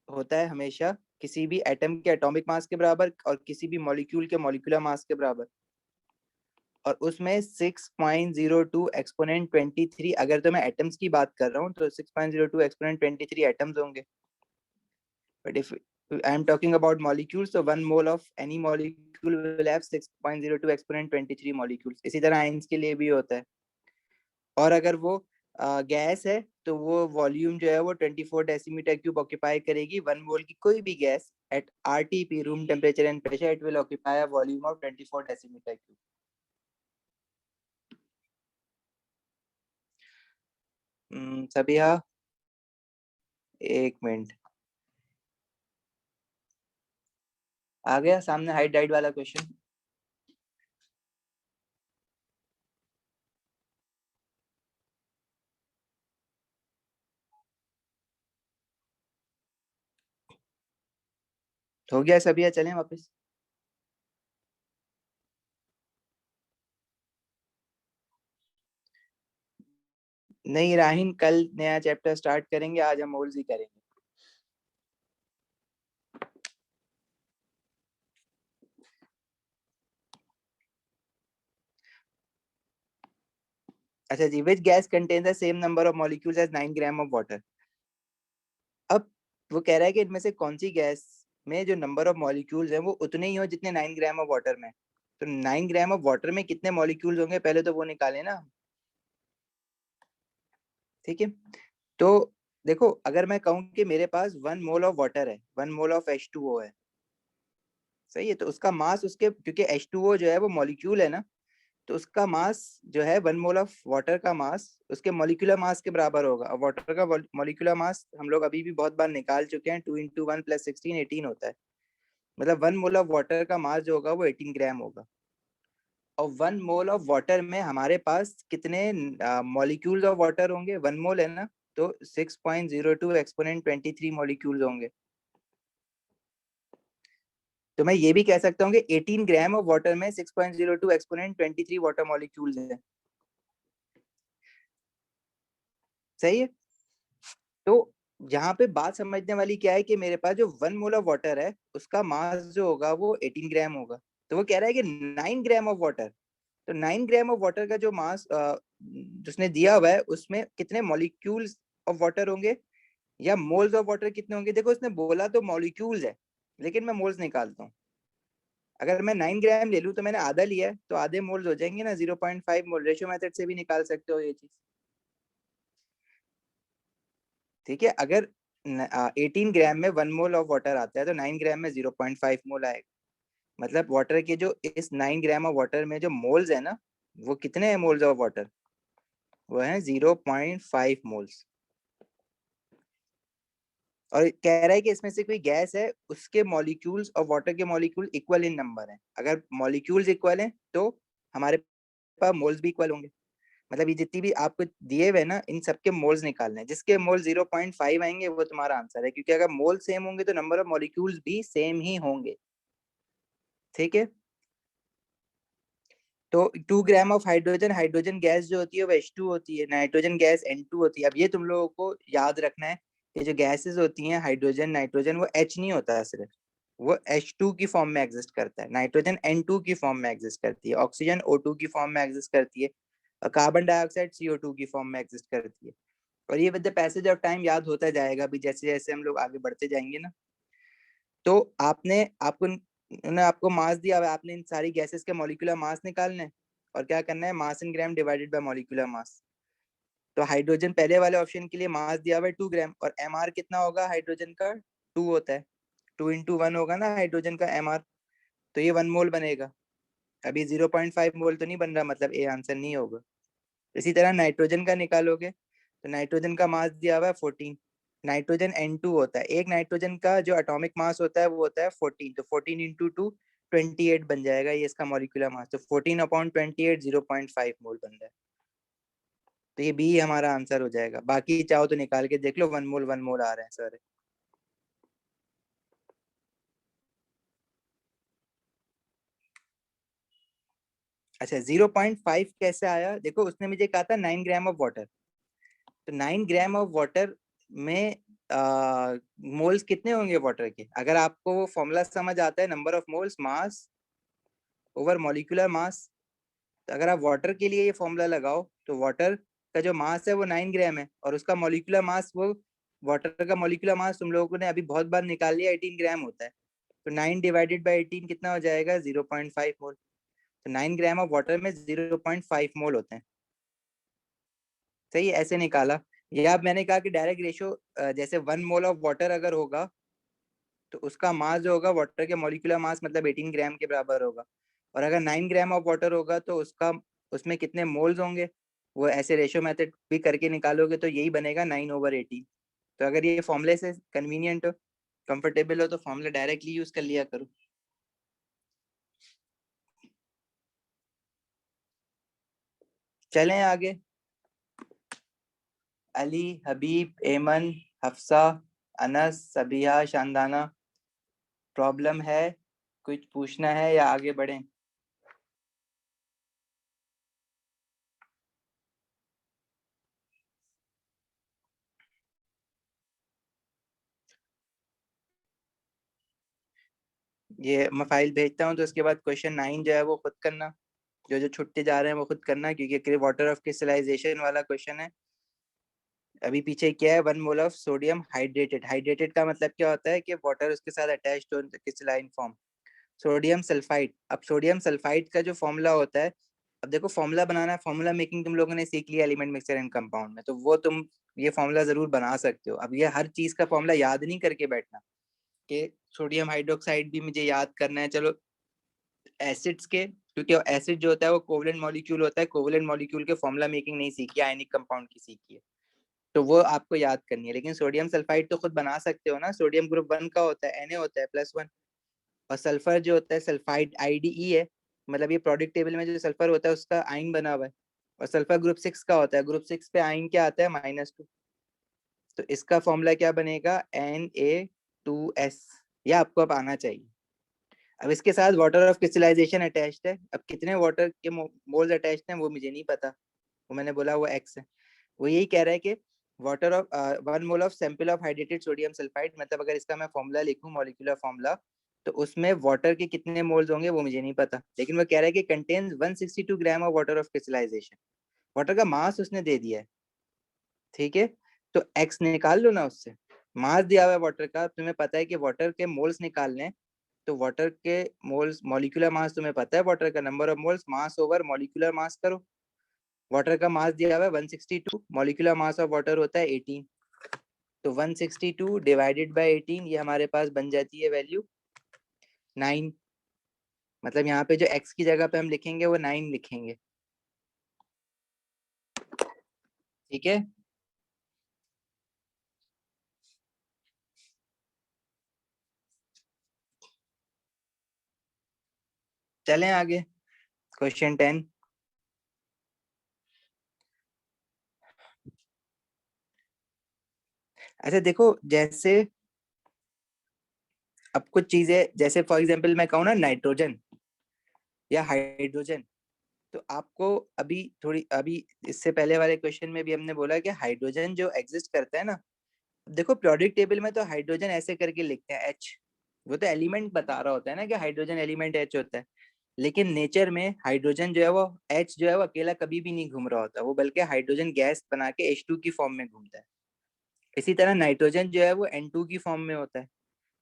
होता है हमेशा किसी भी एटम के एटॉमिक मास के बराबर और किसी भी मॉलिक्यूल के मॉलिक्यूलर मास के बराबर। और उसमें 6.02 एक्सपोनेंट 23, अगर तो मैं एटम्स की बात कर रहा हूँ तो 6.02 एक्सपोनेंट 23 एटम्स होंगे। But if I am talking about molecules तो 1 mole of any molecule will have 6.02 exponent 23 molecules. इसी तरह आइंस के लिए भी होता है। और अगर वो गैस है तो वो वॉल्यूम जो है वो 24 डेसीमीटर क्यूब ऑक्यूपाई करेगी। 1 मोल की कोई भी gas at RTP, room temperature and pressure, it will occupy a volume of 24 decimetre cube. Sabiha, एक मिनट। आ गया सामने हाइट डाइट वाला क्वेश्चन? हो गया सभी, या चलें वापस? नहीं राहिन, कल नया चैप्टर स्टार्ट करेंगे, आज हम मोल्स ही करेंगे। अच्छा जी, which gas contain the same number of molecules as 9 gram of water? अब वो कह रहा है कि इनमें से कौन सी गैस में जो नंबर ऑफ मॉलिक्यूल्स हैं वो उतने ही हो जितने 9 ग्राम ऑफ वाटर में। तो 9 ग्राम ऑफ वाटर में कितने मॉलिक्यूल्स होंगे, पहले तो वो निकाले ना। ठीक है, तो देखो अगर मैं कहूँ कि मेरे पास 1 मोल ऑफ वाटर है, 1 मोल ऑफ H2O है, सही है, तो उसका मास उसके, क्योंकि H2O जो है वो मॉलिक्यूल है ना, तो उसका मास जो है 1 मोल ऑफ वाटर का मास उसके मॉलिक्यूलर मास के बराबर होगा। और वाटर का मॉलिक्यूलर मास हम लोग अभी भी बहुत बार निकाल चुके हैं, 2 इंटू 1 प्लस 16 18 होता है। मतलब 1 मोल ऑफ वाटर का मास जो होगा वो 18 ग्राम होगा। और 1 मोल ऑफ वाटर में हमारे पास कितने मॉलिक्यूल्स ऑफ वाटर होंगे? 1 मोल है ना, तो 6.02 एक्सपोनेंट 23 मॉलिक्यूल्स होंगे। तो मैं ये भी कह सकता हूँ कि 18 ग्राम ऑफ वाटर में 6.02 एक्सपोनेंट 23 वाटर मॉलिक्यूल्स हैं। सही है, तो यहाँ पे बात समझने वाली क्या है कि मेरे पास जो 1 मोल ऑफ वाटर है उसका मास जो होगा वो 18 ग्राम होगा। तो वो कह रहा है कि 9 ग्राम ऑफ वाटर, तो 9 ग्राम ऑफ वाटर का जो मास जिसने दिया हुआ है उसमें कितने मॉलिक्यूल्स ऑफ वाटर होंगे या मोल्स ऑफ वाटर कितने होंगे। देखो उसने बोला तो मॉलिक्यूल्स है, लेकिन मैं मोल्स निकालता हूँ। अगर मैं 9 ग्राम ले लूँ तो मैंने आधा लिया है, तो आधे मोल्स हो जाएंगे ना, 0.5 मोल। रेशियो मेथड से भी निकाल सकते हो ये चीज। ठीक है, अगर 18 ग्राम में 1 मोल ऑफ वाटर आता है तो 9 ग्राम में 0.5 मोल आएगा। मतलब वाटर के जो इस 9 ग्राम ऑफ वाटर में जो मोल्स है ना, वो कितने हैं मोल्स ऑफ वाटर? वो है 0.5 मोल्स। और कह रहा है कि इसमें से कोई गैस है उसके मॉलिक्यूल्स और वाटर के मॉलिक्यूल इक्वल इन नंबर हैं। अगर मॉलिक्यूल्स इक्वल हैं तो हमारे पास मोल्स भी इक्वल होंगे। मतलब ये जितनी भी आपको दिए हुए ना, इन सबके मोल्स निकालने हैं। जिसके मोल 0.5 आएंगे वो तुम्हारा आंसर है, क्योंकि अगर मोल सेम होंगे तो नंबर ऑफ मॉलिक्यूल्स भी सेम ही होंगे। ठीक है, तो 2 gram of hydrogen, hydrogen gas जो होती है वो H2 होती है, नाइट्रोजन गैस N2 होती है। अब ये तुम लोगों को याद रखना है कि जो गैसेस होती हैं हाइड्रोजन नाइट्रोजन, वो H नहीं होता है सिर्फ, वो H2 की फॉर्म में एग्जिस्ट करता है। नाइट्रोजन N2 की फॉर्म में एग्जिस्ट करती है, ऑक्सीजन O2 की फॉर्म में एग्जिस्ट करती है, और कार्बन डाइऑक्साइड CO2 की फॉर्म में एग्जिस्ट करती है। और ये with the passage of time याद होता जाएगा भी, जैसे जैसे हम लोग आगे बढ़ते जाएंगे ना। तो आपने आपको उन्होंने आपको मास दिया हुआ है, आपने इन सारी गैसेस के मॉलिक्यूलर मास निकालने हैं और क्या करना है, mass in gram divided by molecular mass. तो हाइड्रोजन पहले वाले ऑप्शन के लिए मास दिया हुआ है 2 ग्राम, और एमआर कितना होगा हाइड्रोजन का? 2 होता है, 2 इंटू 1 होगा ना हाइड्रोजन का एमआर, तो ये 1 मोल बनेगा। अभी 0.5 मोल तो नहीं बन रहा, मतलब ए आंसर नहीं होगा। इसी तरह नाइट्रोजन का निकालोगे तो नाइट्रोजन का मास दिया हुआ है 14, नाइट्रोजन N2 होता है। एक नाइट्रोजन का जो एटॉमिक मास होता है वो होता है 14, तो 14 इंटू 2 28 बन जाएगा ये इसका मॉलिक्यूलर मास। तो 14 अपॉन 28 0.5 मोल बन रहा है। तो ये बी हमारा आंसर हो जाएगा। बाकी चाहो तो निकाल के देख लो, 1 मोल आ रहे हैं सर। अच्छा 0.5 कैसे आया? देखो उसने मुझे कहा था 9 ग्राम ऑफ वाटर, तो 9 ग्राम ऑफ वाटर में मोल्स कितने होंगे वाटर के? अगर आपको वो फॉर्मूला समझ आता है, number of moles mass over molecular mass, तो अगर आप वाटर के लिए ये फॉर्मूला लगाओ तो वाटर का जो मास है वो 9 ग्राम है, और उसका मॉलिक्यूलर मास, वो वाटर का मॉलिक्यूलर मास तुम लोगों ने अभी बहुत बार निकाल लिया, 18 ग्राम होता है। तो 9 डिवाइडेड बाई 18 कितना हो जाएगा? 0.5 मोल। तो 9 ग्राम ऑफ वाटर में 0.5 मोल होते हैं। सही है, ऐसे निकाला। या अब मैंने कहा कि डायरेक्ट रेशियो, जैसे 1 मोल ऑफ वाटर अगर होगा तो उसका मास जो होगा वाटर के मॉलिक्यूलर मास मतलब 18 ग्राम के बराबर होगा। और अगर 9 ग्राम ऑफ वाटर होगा तो उसका, उसमें कितने मोल्स होंगे, वो ऐसे रेशियो मेथड भी करके निकालोगे तो यही बनेगा 9/18। तो अगर ये फॉर्मूले से कन्वीनियंट हो, कंफर्टेबल हो, तो फॉर्मूला डायरेक्टली यूज कर लिया करो। चलें आगे। अली, हबीब, एमन, हफ्सा, अनस, सबिया, शानदाना, प्रॉब्लम है, कुछ पूछना है या आगे बढ़ें? ये मैं फाइल भेजता हूँ तो उसके बाद क्वेश्चन 9 जो है वो खुद करना, जो जो छुट्टे जा रहे हैं वो खुद करना, क्योंकि वाटर ऑफ क्रिस्टलाइजेशन वाला क्वेश्चन है। अभी पीछे क्या है, 1 mole of sodium hydrated. Hydrated का मतलब क्या होता है कि वाटर उसके साथ अटैच्ड हो क्रिस्टलाइन फॉर्म। सोडियम सल्फाइड, अब सोडियम सल्फाइड का जो फॉर्मूला होता है, अब देखो फॉर्मूला बनाना, फॉर्मूला मेकिंग तुम लोगों ने सीख लिया एलिमेंट मिक्सर एंड कंपाउंड में, तो वो तुम ये फॉर्मूला जरूर बना सकते हो। अब ये हर चीज का फॉर्मूला याद नहीं करके बैठना कि सोडियम हाइड्रोक्साइड भी मुझे याद करना है, चलो एसिड्स के, क्योंकि एसिड जो होता है वो कोवलेंट मॉलिक्यूल होता है, कोवलेंट मॉलिक्यूल के फॉर्मूला मेकिंग नहीं सीखी, आयनिक कंपाउंड की सीखी है, तो वो आपको याद करनी है। लेकिन सोडियम सल्फाइड तो खुद बना सकते हो ना, सोडियम ग्रुप 1 का होता है, Na होता है +1, और सल्फर जो होता है सल्फाइड IDE है, मतलब ये प्रोडक्ट टेबल में जो सल्फर होता है उसका आइन बना हुआ है, और सल्फर ग्रुप 6 का होता है, ग्रुप 6 पे आइन क्या आता है -2, तो इसका फॉर्मूला क्या बनेगा Na2S, ये आपको अब आना चाहिए। अब इसके साथ वाटर ऑफ क्रिस्टलाइजेशन अटैच्ड है, अब कितने वाटर के मोल्स अटैच्ड हैं वो मुझे नहीं पता, वो मैंने बोला वो X है। वो यही कह रहा है कि water of 1 mole of sample of hydrated sodium sulphide, मतलब अगर इसका मैं फॉर्मूला लिखूं मॉलिक्यूलर फॉर्मूला, तो उसमें वाटर के कितने मोल्स होंगे वो मुझे नहीं पता, लेकिन वो कह रहा है कि contains 162 gram of water of crystallisation. Water का मास उसने दे दिया है, ठीक है, तो एक्स निकाल लो ना उससे, मास दिया हुआ है वाटर का, तुम्हें पता है कि वाटर के मोल्स निकालने हैं, तो वाटर के मोल्स, मॉलिक्यूलर मास तुम्हें पता है वाटर का, number of moles mass over molecular मास करो। वाटर का मास दिया हुआ है 162, मॉलिक्यूलर मास ऑफ वाटर होता है 18, तो 162 डिवाइडेड बाय 18, ये हमारे पास बन जाती है वैल्यू 9, मतलब यहाँ पे जो x की जगह पे हम लिखेंगे वो 9 लिखेंगे, ठीक है। चलें आगे, क्वेश्चन 10। अच्छा देखो, जैसे अब कुछ चीजें, जैसे फॉर एग्जांपल मैं कहूँ ना नाइट्रोजन या हाइड्रोजन, तो आपको अभी थोड़ी, अभी इससे पहले वाले क्वेश्चन में भी हमने बोला कि हाइड्रोजन जो एग्जिस्ट करता है ना, देखो प्रोडक्ट टेबल में तो हाइड्रोजन ऐसे करके लिखते हैं H, वो तो एलिमेंट बता रहा होता है ना कि हाइड्रोजन एलिमेंट H होता है, लेकिन नेचर में हाइड्रोजन जो है वो H जो है वो अकेला कभी भी नहीं घूम रहा होता, वो बल्कि हाइड्रोजन गैस बना के H2 की फॉर्म में घूमता है। इसी तरह नाइट्रोजन जो है वो N2 की फॉर्म में होता है,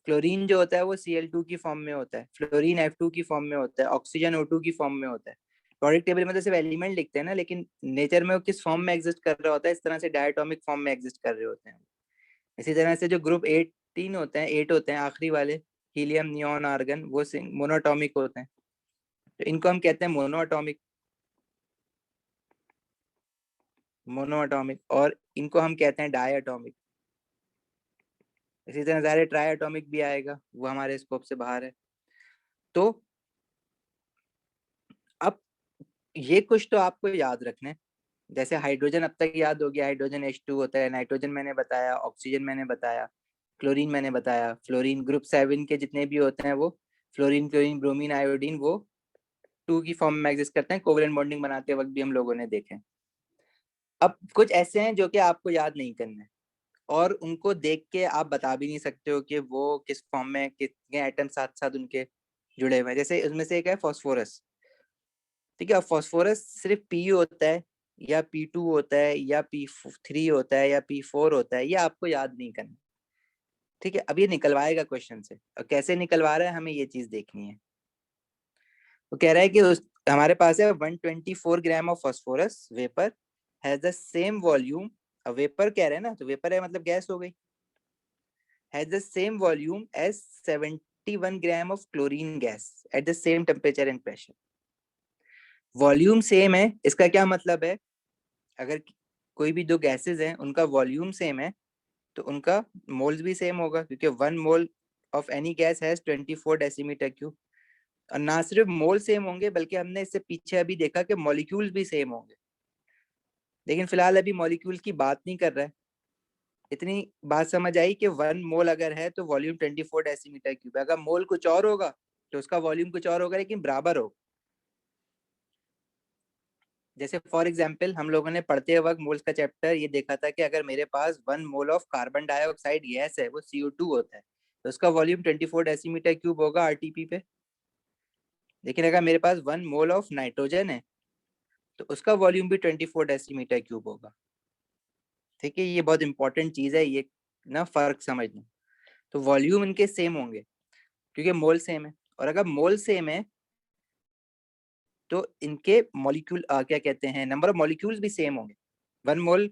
क्लोरीन जो होता है वो Cl2 की फॉर्म में होता है, फ्लोरीन F2 की फॉर्म में होता है, ऑक्सीजन O2 की फॉर्म में होता है। प्रोडक्ट टेबल में तो सिर्फ एलिमेंट लिखते हैं ना, लेकिन नेचर में वो किस फॉर्म में एग्जिस्ट कर रहा होता है, इस तरह से डायटोमिक फॉर्म में एग्जिस्ट कर रहे होते हैं। इसी तरह से जो ग्रुप 18 होते हैं, 8 होते हैं आखिरी वाले, हीलियम, नियोन, आर्गन, वो मोनोटॉमिक होते हैं, तो इनको हम कहते हैं मोनोअटॉमिक, मोनोअटॉमिक, और इनको हम कहते हैं डायटोमिक। इसी तरह ज़ाहिर ट्राई एटॉमिक भी आएगा, वो हमारे स्कोप से बाहर है। तो अब ये कुछ तो आपको याद रखना है, जैसे हाइड्रोजन अब तक याद हो गया, हाइड्रोजन H2 होता है, नाइट्रोजन मैंने बताया, ऑक्सीजन मैंने बताया, क्लोरीन मैंने बताया, फ्लोरीन ग्रुप 7 के जितने भी होते हैं वो फ्लोरीन, क्लोरीन, ब्रोमीन, आयोडीन, वो 2 की फॉर्म में एग्जिस्ट करते हैं, कोवलेंट बॉन्डिंग बनाते वक्त भी हम लोगों ने देखे। अब कुछ ऐसे हैं जो कि आपको याद नहीं करना है, और उनको देख के आप बता भी नहीं सकते हो कि वो किस फॉर्म में, कितने एटम साथ साथ उनके जुड़े हुए हैं। जैसे उसमें से एक है फॉस्फोरस, ठीक है, अब फॉस्फोरस सिर्फ Pu होता है या P2 होता है या P3 होता है या P4 होता है, ये आपको याद नहीं करना, ठीक है। अब ये निकलवाएगा क्वेश्चन से, और कैसे निकलवा रहा है हमें ये चीज देखनी है। वो कह रहा है कि हमारे पास है 124 gram of phosphorus vapour has the same volume, अब वेपर कह रहे हैं ना, तो वेपर है मतलब गैस हो गई, has the same volume as 71 gram of chlorine gas at the same temperature and pressure। Volume same है, इसका क्या मतलब है, अगर कोई भी दो गैसेस हैं उनका वॉल्यूम सेम है तो उनका मोल्स भी सेम होगा, क्योंकि 1 mole of any gas has 24 decimetre cube. और ना सिर्फ मोल सेम होंगे, बल्कि हमने इससे पीछे अभी देखा कि मॉलिक्यूल्स भी सेम होंगे, लेकिन फिलहाल अभी मॉलिक्यूल की बात नहीं कर रहा है। इतनी बात समझ आई कि 1 मोल अगर है तो वॉल्यूम 24 डेसीमीटर क्यूब है। अगर मोल कुछ और होगा तो उसका वॉल्यूम कुछ और होगा, लेकिन बराबर होगा। जैसे फॉर एग्जाम्पल हम लोगों ने पढ़ते वक्त मोल्स का चैप्टर ये देखा था कि अगर मेरे पास 1 mole of carbon dioxide gas है, वो CO2 होता है, तो उसका वॉल्यूम 24 डेसीमीटर क्यूब होगा आरटीपी पे। लेकिन अगर मेरे पास 1 मोल ऑफ नाइट्रोजन है तो उसका वॉल्यूम भी 24 डेसीमीटर क्यूब होगा। ठीक है, ये बहुत इंपॉर्टेंट चीज है, ये ना फर्क समझना। तो वॉल्यूम इनके सेम होंगे क्योंकि मोल सेम है, और अगर मोल सेम है तो इनके मॉलिक्यूल क्या कहते हैं, नंबर ऑफ मॉलिक्यूल्स भी सेम होंगे। 1 मोल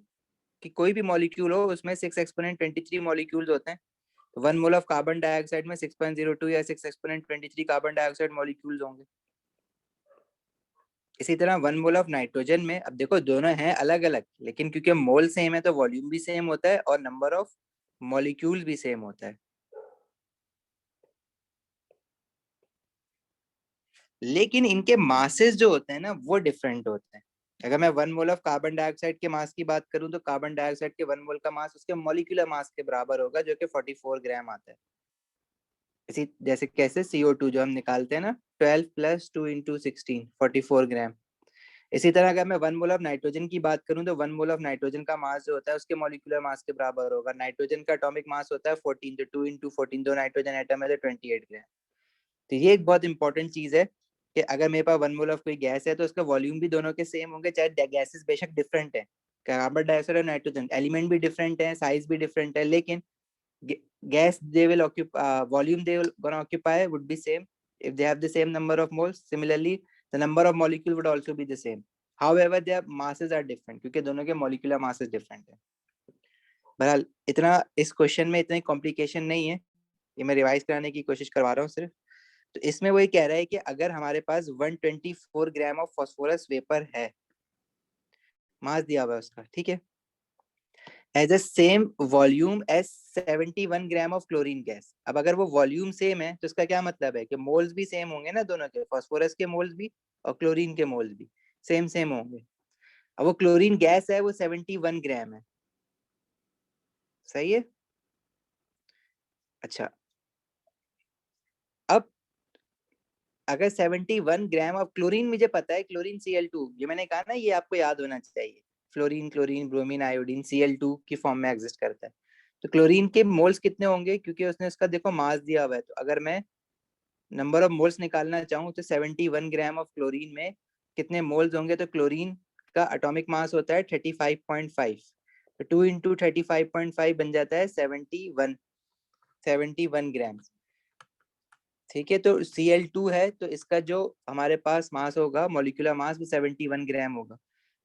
की कोई भी मॉलिक्यूल हो उसमें 6 एक्सपोनेंट 23 मॉलिक्यूल्स होते हैं। तो 1 मोल ऑफ कार्बन डाइऑक्साइड में 6.02 या 6 एक्सपोनेंट 23 कार्बन डाइऑक्साइड मॉलिक्यूल्स होंगे। इसी तरह 1 मोल ऑफ नाइट्रोजन में, अब देखो दोनों हैं अलग अलग, लेकिन क्योंकि मोल सेम है तो वॉल्यूम भी सेम होता है और नंबर ऑफ मॉलिक्यूल्स भी सेम होता है। लेकिन इनके मासेस जो होते हैं ना वो डिफरेंट होते हैं। अगर मैं 1 मोल ऑफ कार्बन डाइऑक्साइड के मास की बात करूं तो कार्बन डाइऑक्साइड के 1 मोल का मास उसके मॉलिक्यूलर मास के बराबर होगा, जो कि 44 ग्राम आता है। इसी जैसे कैसे CO2 जो हम निकालते हैं ना, 12 + 2 × 16 44 ग्राम। इसी तरह अगर मैं 1 मोल ऑफ नाइट्रोजन की बात करूं तो 1 मोल ऑफ नाइट्रोजन का मास जो होता है उसके मॉलिक्यूलर मास के बराबर होगा। नाइट्रोजन का एटॉमिक मास होता है 14, तो 2 × 14, दो नाइट्रोजन एटम है तो 28 ग्राम। तो ये एक बहुत इंपॉर्टेंट चीज है कि अगर मेरे पास 1 मोल ऑफ कोई गैस है तो उसका वॉल्यूम भी दोनों के सेम होंगे, चाहे गैसेस बेशक डिफरेंट है। कार्बन डाइऑक्साइड और नाइट्रोजन एलिमेंट भी डिफरेंट है, साइज भी डिफरेंट है, लेकिन gas they will occupy, volume they will gonna occupy would be same if they have the same number of moles. Similarly the number of molecule would also be the same, however their masses are different क्योंकि दोनों के molecular masses different है। बहरहाल इतना इस question में इतनी complication नहीं है, ये मैं रिवाइज कराने की कोशिश करवा रहा हूँ सिर्फ। तो इसमें वही कह रहा है कि अगर हमारे पास 124 ग्राम ऑफ फॉस्फोरस वेपर है, मास दिया हुआ है उसका, ठीक है, has the same volume as 71 gram of chlorine gas. अब अगर वो वॉल्यूम सेम है तो इसका क्या मतलब है कि मोल्स भी सेम होंगे ना, दोनों के, फास्फोरस के मोल्स भी और क्लोरीन के मोल्स भी सेम सेम होंगे। अब वो क्लोरीन गैस है वो 71 ग्राम है, सही है। अच्छा, अब अगर 71 ग्राम ऑफ क्लोरीन, मुझे पता है क्लोरीन Cl2, ये मैंने कहा ना, ये आपको याद होना चाहिए। Fluorine, chlorine, bromine, iodine Cl2 की फॉर्म में एग्जिस्ट करता है। तो क्लोरीन के मोल्स कितने होंगे, क्योंकि उसने उसका देखो मास दिया हुआ है, तो अगर मैं नंबर ऑफ मोल्स निकालना चाहूँ तो 71 ग्राम ऑफ क्लोरीन में कितने मोल्स होंगे, तो क्लोरीन का एटॉमिक मास होता है 35.5, तो 2 × 35.5 बन जाता है 71 ग्राम। ठीक है, तो Cl2 है तो इसका जो हमारे पास मास होगा, मॉलिक्यूलर मास, वो 71 ग्राम होगा,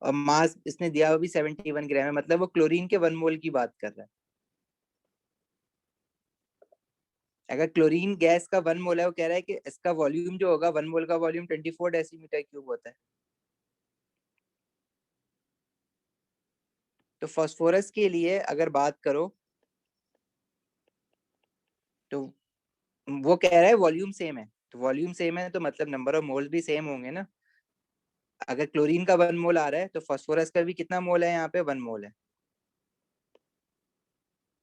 और मास इसने दिया हुआ भी 71 ग्राम है, मतलब वो क्लोरीन के 1 मोल की बात कर रहा है। अगर क्लोरीन गैस का 1 मोल है, वो कह रहा है कि इसका वॉल्यूम जो होगा, 1 मोल का वॉल्यूम 24 डेसीमीटर क्यूब होता है। तो फास्फोरस के लिए अगर बात करो तो वो कह रहा है वॉल्यूम सेम है, तो वॉल्यूम सेम है तो मतलब नंबर ऑफ मोल्स भी सेम होंगे ना। अगर क्लोरीन का 1 मोल आ रहा है तो फास्फोरस का भी कितना मोल है, यहाँ पे 1 मोल है,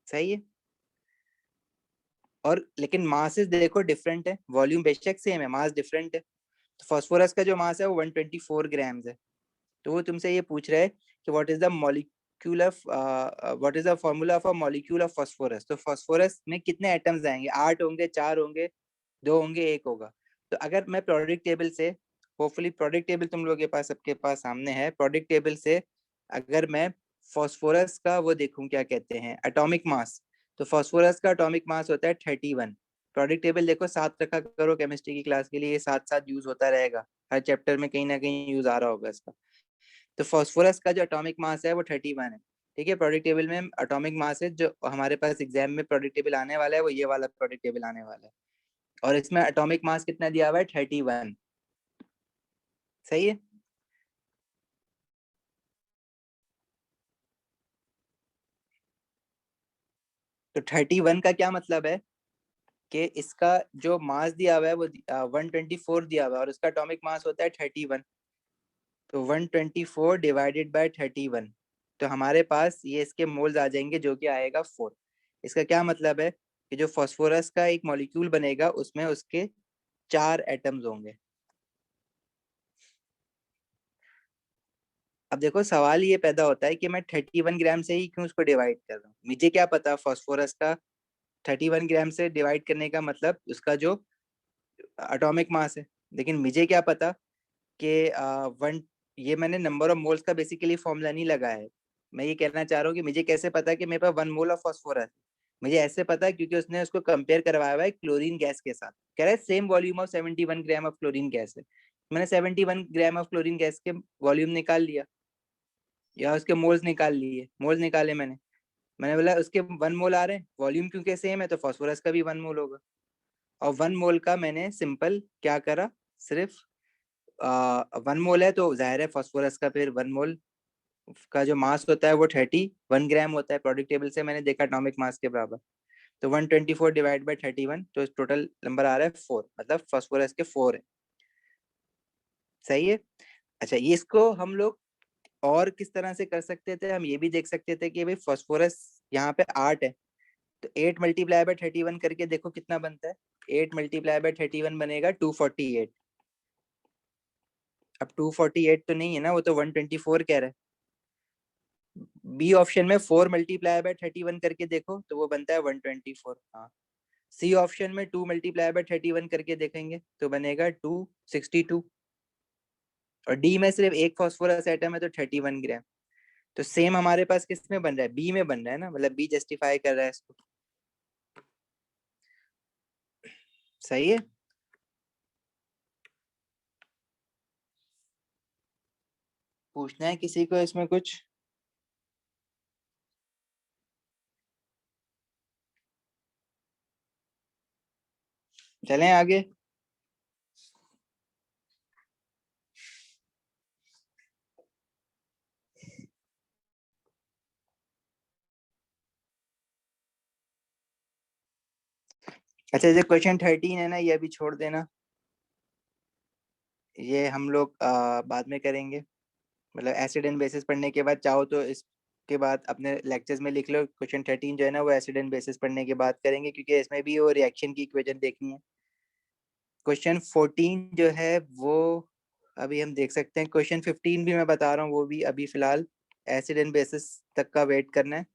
सही है। और लेकिन मासेस देखो डिफरेंट है, वॉल्यूम बेशक सेम है, मास डिफरेंट है। तो फास्फोरस का जो मास है वो 124 ग्राम्स है। तो वो तुमसे ये पूछ रहा है कि what is the molecular what is the formula for molecule of phosphorus. तो फास्फोरस में कितने एटम्स आएंगे, 8 होंगे, 4 होंगे, 2 होंगे, 1 होगा। तो अगर मैं प्रोडक्ट टेबल से, होपफुली प्रोडक्ट टेबल तुम लोगों के पास, सबके पास सामने है, प्रोडक्ट टेबल से अगर मैं फास्फोरस का वो देखूं, क्या कहते हैं, एटॉमिक मास, तो फास्फोरस का एटॉमिक मास होता है 31। प्रोडक्ट टेबल देखो साथ रखा करो, केमिस्ट्री की क्लास के लिए ये साथ साथ यूज होता रहेगा, हर चैप्टर में कहीं ना कहीं यूज आ रहा होगा इसका। तो फास्फोरस का जो एटॉमिक मास है वो 31 है। ठीक है, प्रोडक्ट टेबल में एटॉमिक मास है, जो हमारे पास एग्जाम में प्रोडक्ट टेबल आने वाला है वो ये वाला प्रोडक्ट टेबल आने वाला है, और इसमें एटॉमिक मास कितना दिया हुआ है, 31, सही है। तो 31 का क्या मतलब है कि इसका जो मास दिया हुआ है वो 124 दिया हुआ है, और उसका एटॉमिक मास होता है 31। तो 124 डिवाइडेड बाय 31, तो हमारे पास ये इसके मोल्स आ जाएंगे जो कि आएगा 4। इसका क्या मतलब है कि जो फास्फोरस का एक मॉलिक्यूल बनेगा उसमें उसके 4 एटम्स होंगे। अब देखो सवाल ये पैदा होता है कि मैं 31 ग्राम से ही क्यों उसको डिवाइड कर रहा हूँ। मुझे क्या पता फास्फोरस का 31 ग्राम से डिवाइड करने का मतलब उसका जो एटॉमिक मास है, लेकिन मुझे क्या पता कि वन, ये मैंने नंबर ऑफ मोल्स का बेसिकली फॉर्मूला नहीं लगाया है। मैं ये कहना चाह रहा हूँ कि मुझे कैसे पता कि मेरे पास 1 मोल ऑफ फास्फोरस। मुझे ऐसे पता है क्योंकि उसने उसको कंपेयर करवाया हुआ है क्लोरीन गैस के साथ। कह रहा है same volume of 71 gram of chlorine gas है। मैंने 71 ग्राम ऑफ क्लोरीन गैस के वॉल्यूम निकाल लिया या उसके मोल्स निकाल लिए, मोल्स निकाले मैंने। मैंने बोला उसके 1 मोल आ रहे हैं, वॉल्यूम क्योंकि सेम है तो फास्फोरस का भी 1 मोल होगा। और 1 मोल का मैंने सिंपल क्या करा, सिर्फ 1 मोल है तो जाहिर है फास्फोरस का फिर 1 मोल का जो मास होता है वो 31 ग्राम होता है। प्रोडक्ट टेबल से मैंने देखा एटॉमिक मास के बराबर, तो 124 डिवाइड बाय 31, तो टोटल नंबर आ रहा है 4, मतलब फास्फोरस के 4 है। सही है। अच्छा, ये इसको हम लोग और किस तरह से कर सकते थे, हम ये भी देख सकते थे कि भाई फास्फोरस यहाँ पे 8 है, तो 8 मल्टीप्लाई बाय 31 करके देखो कितना बनता है। 8 मल्टीप्लाई बाय 31 बनेगा 248। अब 248 तो नहीं है ना, वो तो 124 कह रहा है। बी ऑप्शन में 4 मल्टीप्लाई बाय 31 करके देखो तो वो बनता है 124। हाँ, सी ऑप्शन में 2 मल्टीप्लाई बाय 31 करके देखेंगे तो बनेगा 262। और डी में सिर्फ एक फास्फोरस एटम है तो 31 ग्राम। तो सेम हमारे पास किस में बन रहा है, बी में बन रहा है ना, मतलब बी जस्टिफाई कर रहा है इसको। सही है। पूछना है किसी को इसमें कुछ? चलें आगे। अच्छा, जो क्वेश्चन 13 है ना, ये अभी छोड़ देना, ये हम लोग बाद में करेंगे। मतलब एसिड एंड बेसिस पढ़ने के बाद चाहो तो इसके बाद अपने लेक्चर्स में लिख लो। क्वेश्चन 13 जो है ना वो एसिड एंड बेसिस पढ़ने के बाद करेंगे, क्योंकि इसमें भी वो रिएक्शन की इक्वेशन देखनी है। क्वेश्चन 14 जो है वो अभी हम देख सकते हैं। क्वेश्चन 15 भी मैं बता रहा हूँ, वो भी अभी फिलहाल एसिड एंड बेसिस तक का वेट करना है।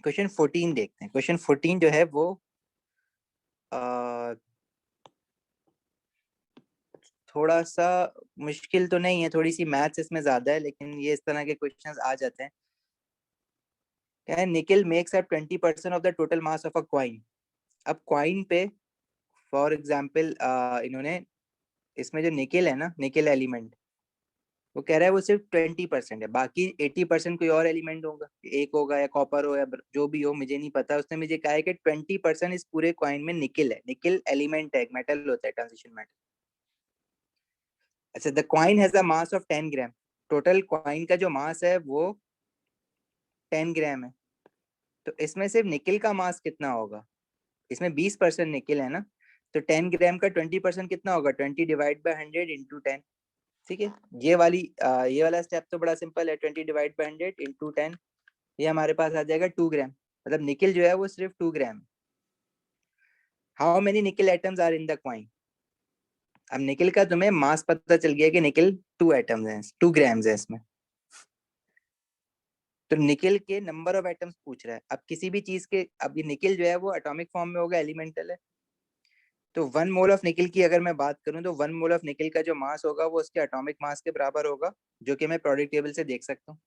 क्वेश्चन 14 देखते हैं। क्वेश्चन 14 जो है वो आ, थोड़ा सा मुश्किल तो नहीं है, थोड़ी सी मैथ्स इसमें ज्यादा है, लेकिन ये इस तरह के क्वेश्चंस आ जाते हैं। क्या है, निकल makes up 20% of the total mass of a coin. अब क्वाइन पे फॉर एग्जांपल इन्होंने, इसमें जो निकल है ना, निकल एलिमेंट, वो कह रहा है वो सिर्फ 20% है, बाकी 80% कोई और एलिमेंट होगा, एक होगा या कॉपर हो या जो भी हो, मुझे नहीं पता। उसने मुझे कहा है कि 20% इस पूरे क्वाइन में निकल है, निकल एलिमेंट है, एक मेटल होता है, ट्रांजिशन मेटल। अच्छा, the coin has a mass of 10 gram. Total coin का जो मास है वो 10 ग्राम है। तो इसमें सिर्फ निकल का मास कितना होगा? इसमें 20% निकल है ना, तो 10 ग्राम का 20% कितना होगा? 20 डिवाइड बाई 100 इंटू 10। ठीक है, ये वाला स्टेप तो बड़ा सिंपल है। 20 डिवाइड बाई 100 इंटू 10, ये हमारे पास आ जाएगा 2 ग्राम। मतलब निकल जो है वो सिर्फ 2 gram. How many nickel atoms are in the coin? अब निकल का तुम्हें मास पता चल गया कि निकल 2 एटम्स हैं, 2 ग्राम्स है इसमें। तो निकल के नंबर ऑफ एटम्स पूछ रहा है। अब किसी भी चीज के, अब ये निकल जो है वो एटॉमिक फॉर्म में होगा, एलिमेंटल है। तो 1 मोल ऑफ निकल की अगर मैं बात करूं तो 1 मोल ऑफ निकल का जो मास होगा वो उसके एटॉमिक मास के बराबर होगा, जो कि मैं प्रोडक्ट टेबल से देख सकता हूँ।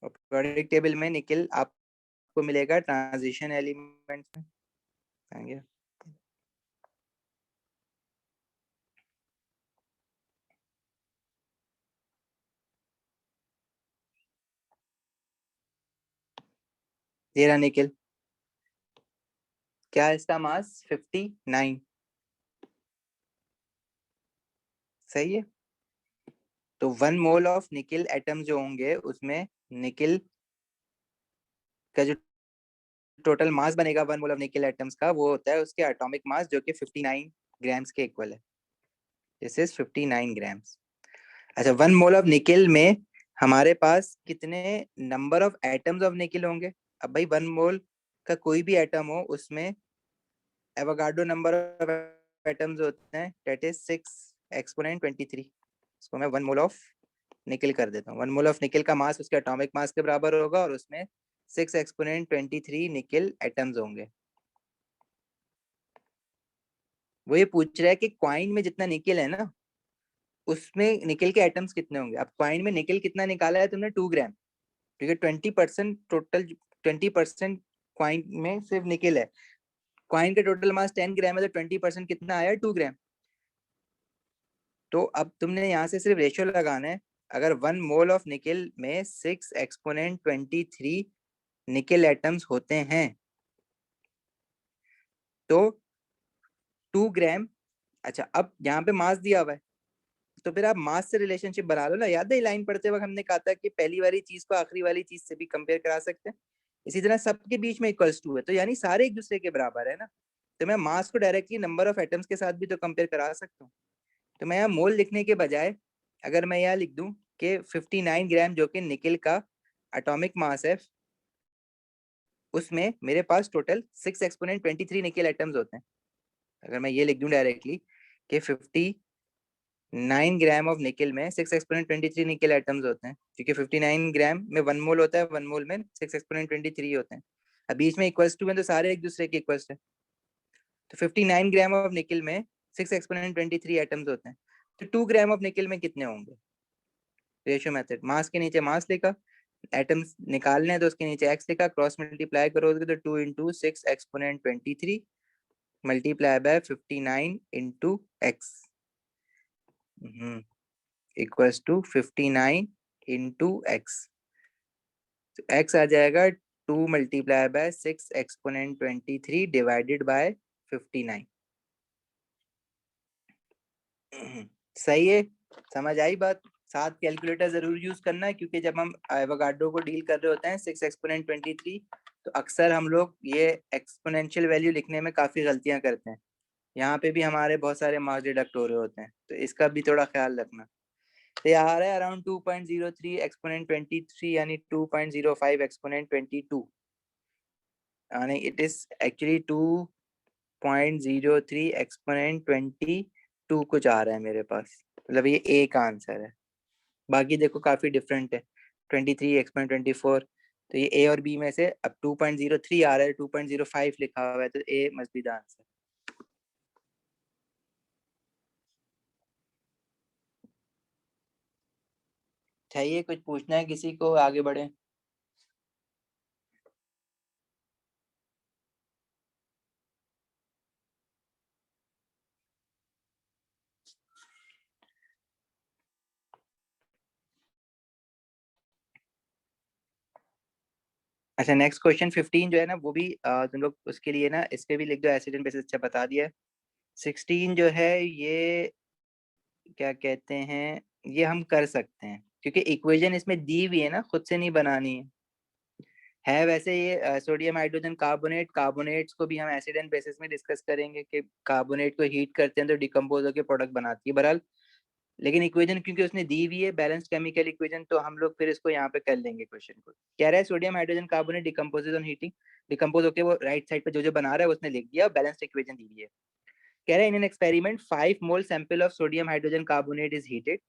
और प्रोडक्ट टेबल में निकल आपको मिलेगा ट्रांजिशन एलिमेंट में। आएंगे। ये रहा निकल। क्या है इसका मास? 59। सही है। तो 1 मोल ऑफ निकल एटम जो होंगे उसमें निकल का जो टोटल मास बनेगा 1 मोल ऑफ निकल एटम्स का, वो होता है उसके एटॉमिक मास, जो कि 59 ग्राम्स के इक्वल है। This is 59 grams. अच्छा, 1 मोल ऑफ निकल में हमारे पास कितने number of atoms of nickel होंगे? अब भाई 1 मोल का कोई भी एटम हो उसमें एवोगाड्रो नंबर ऑफ एटम्स होते हैं, दैट इज 6 एक्सपोनेंट 23। इसको मैं 1 मोल ऑफ निकिल कर देता हूँ। 1 मोल ऑफ निकिल का मास उसके एटॉमिक मास के बराबर होगा और उसमें 6 एक्सपोनेंट 23 निकिल एटम्स होंगे। वो ये पूछ रहा है कि क्वाइन में जितना निकिल है ना, उसमें निकिल के एटम्स कितने होंगे। अब क्वाइन में निकिल कितना निकाला है तुमने? 2 ग्राम, क्योंकि 20% टोटल, 20% क्वाइन में सिर्फ निकिल है। क्वाइन का टोटल मास 10 ग्राम है, तो 20% कितना आया? 2 ग्राम। तो अब तुमने यहाँ से सिर्फ रेशियो लगाना है। अगर 1 मोल ऑफ निकिल में 6 एक्सपोनेंट 23 निकिल एटम्स होते हैं तो 2 ग्राम। अच्छा, अब यहाँ पे मास दिया हुआ है तो फिर आप मास से रिलेशनशिप बना लो ना। याद है लाइन पढ़ते वक्त हमने कहा था कि पहली वाली चीज को आखिरी वाली चीज से भी कंपेयर करा सकते हैं। इसी तरह सबके बीच में इक्वल्स टू है, तो यानी सारे एक दूसरे के बराबर है ना। तो मैं मास को डायरेक्टली नंबर ऑफ एटम्स के साथ भी तो कंपेयर करा सकता हूँ। तो मैं यहाँ मोल लिखने के बजाय अगर मैं यहाँ लिख दूं कि 59 ग्राम जो कि निकिल का एटॉमिक मास है, उसमें मेरे पास टोटल 6 एक्सपोनेंट 23 निकिल एटम्स होते हैं। अगर मैं ये लिख दूं डायरेक्टली कि 59 ग्राम ऑफ निकिल में 6 एक्सपोनेंट 23 निकिल एटम्स होते हैं, क्योंकि 59 ग्राम में 1 मोल होता है, 1 मोल में 6 एक्सपोनेंट 23 होते हैं। अब बीच में इक्वल्स टू में तो सारे एक दूसरे के इक्वल्स है। तो 59 ग्राम ऑफ निकिल में 6 एक्सपोनेंट 23 एटम्स होते हैं, तो 2 ग्राम ऑफ निकिल में कितने होंगे? रेशियो मेथड, मास के नीचे मास लिखा, एटम्स निकालने हैं तो उसके नीचे एक्स लिखा, क्रॉस मल्टीप्लाई करोगे तो 2 into 6 exponent 23 multiply by 59 into X equals to 59 into X. तो एक्स आ जाएगा 2 multiply by 6 exponent 23 divided by 59। सही है, समझ आई बात। साथ कैलकुलेटर जरूर यूज करना है, क्योंकि जब हम एवोगाड्रो को डील कर रहे होते हैं 6 एक्सपोनेंट 23, तो अक्सर हम लोग ये एक्सपोनेंशियल वैल्यू लिखने में काफी गलतियां करते हैं। यहाँ पे भी हमारे बहुत सारे मार्क्स डिडक्ट हो रहे होते हैं, तो इसका भी थोड़ा ख्याल रखना। तो यहाँ आ रहा है अराउंड 2.03 एक्सपोनेंट 23 यानी 2.05 एक्सपोनेंट 22, यानी इट इज एक्चुअली 2.03 एक्सपोनेंट 22 कुछ आ रहा है मेरे पास। मतलब ये ए का आंसर है। बाकी देखो काफी डिफरेंट है, 23 एक्सपोनेंट 24। तो ये ए और बी में से अब 2.03 आ रहा है, 2.05 लिखा हुआ है, तो ए मस्ट बी द आंसर। चाहिए कुछ पूछना है किसी को, आगे बढ़े? अच्छा, नेक्स्ट क्वेश्चन 15 जो है ना, वो भी तुम लोग उसके लिए ना इस पे भी लिख दो, एसिड एंड बेसिस। अच्छा बता दिया। 16 जो है ये क्या कहते हैं, ये हम कर सकते हैं क्योंकि इक्वेशन इसमें दी हुई है ना, खुद से नहीं बनानी है वैसे ये सोडियम हाइड्रोजन कार्बोनेट, कार्बोनेट्स को भी हम एसिड एंड बेसिस में डिस्कस करेंगे कि कार्बोनेट को हीट करते हैं तो डिकम्पोज होकर प्रोडक्ट बनाती है बहरहाल। लेकिन इक्वेशन क्योंकि उसने दी हुई है बैलेंस्ड केमिकल इक्वेशन, तो हम लोग फिर इसको यहाँ पे कर लेंगे क्वेश्चन को। कह रहा है sodium hydrogen carbonate decomposes on heating, decompose होकर वो राइट साइड पे जो जो बना रहा है उसने लिख दिया, बैलेंस्ड इक्वेशन दी हुई है। कह रहा है in an experiment 5 mole sample of sodium hydrogen carbonate is heated,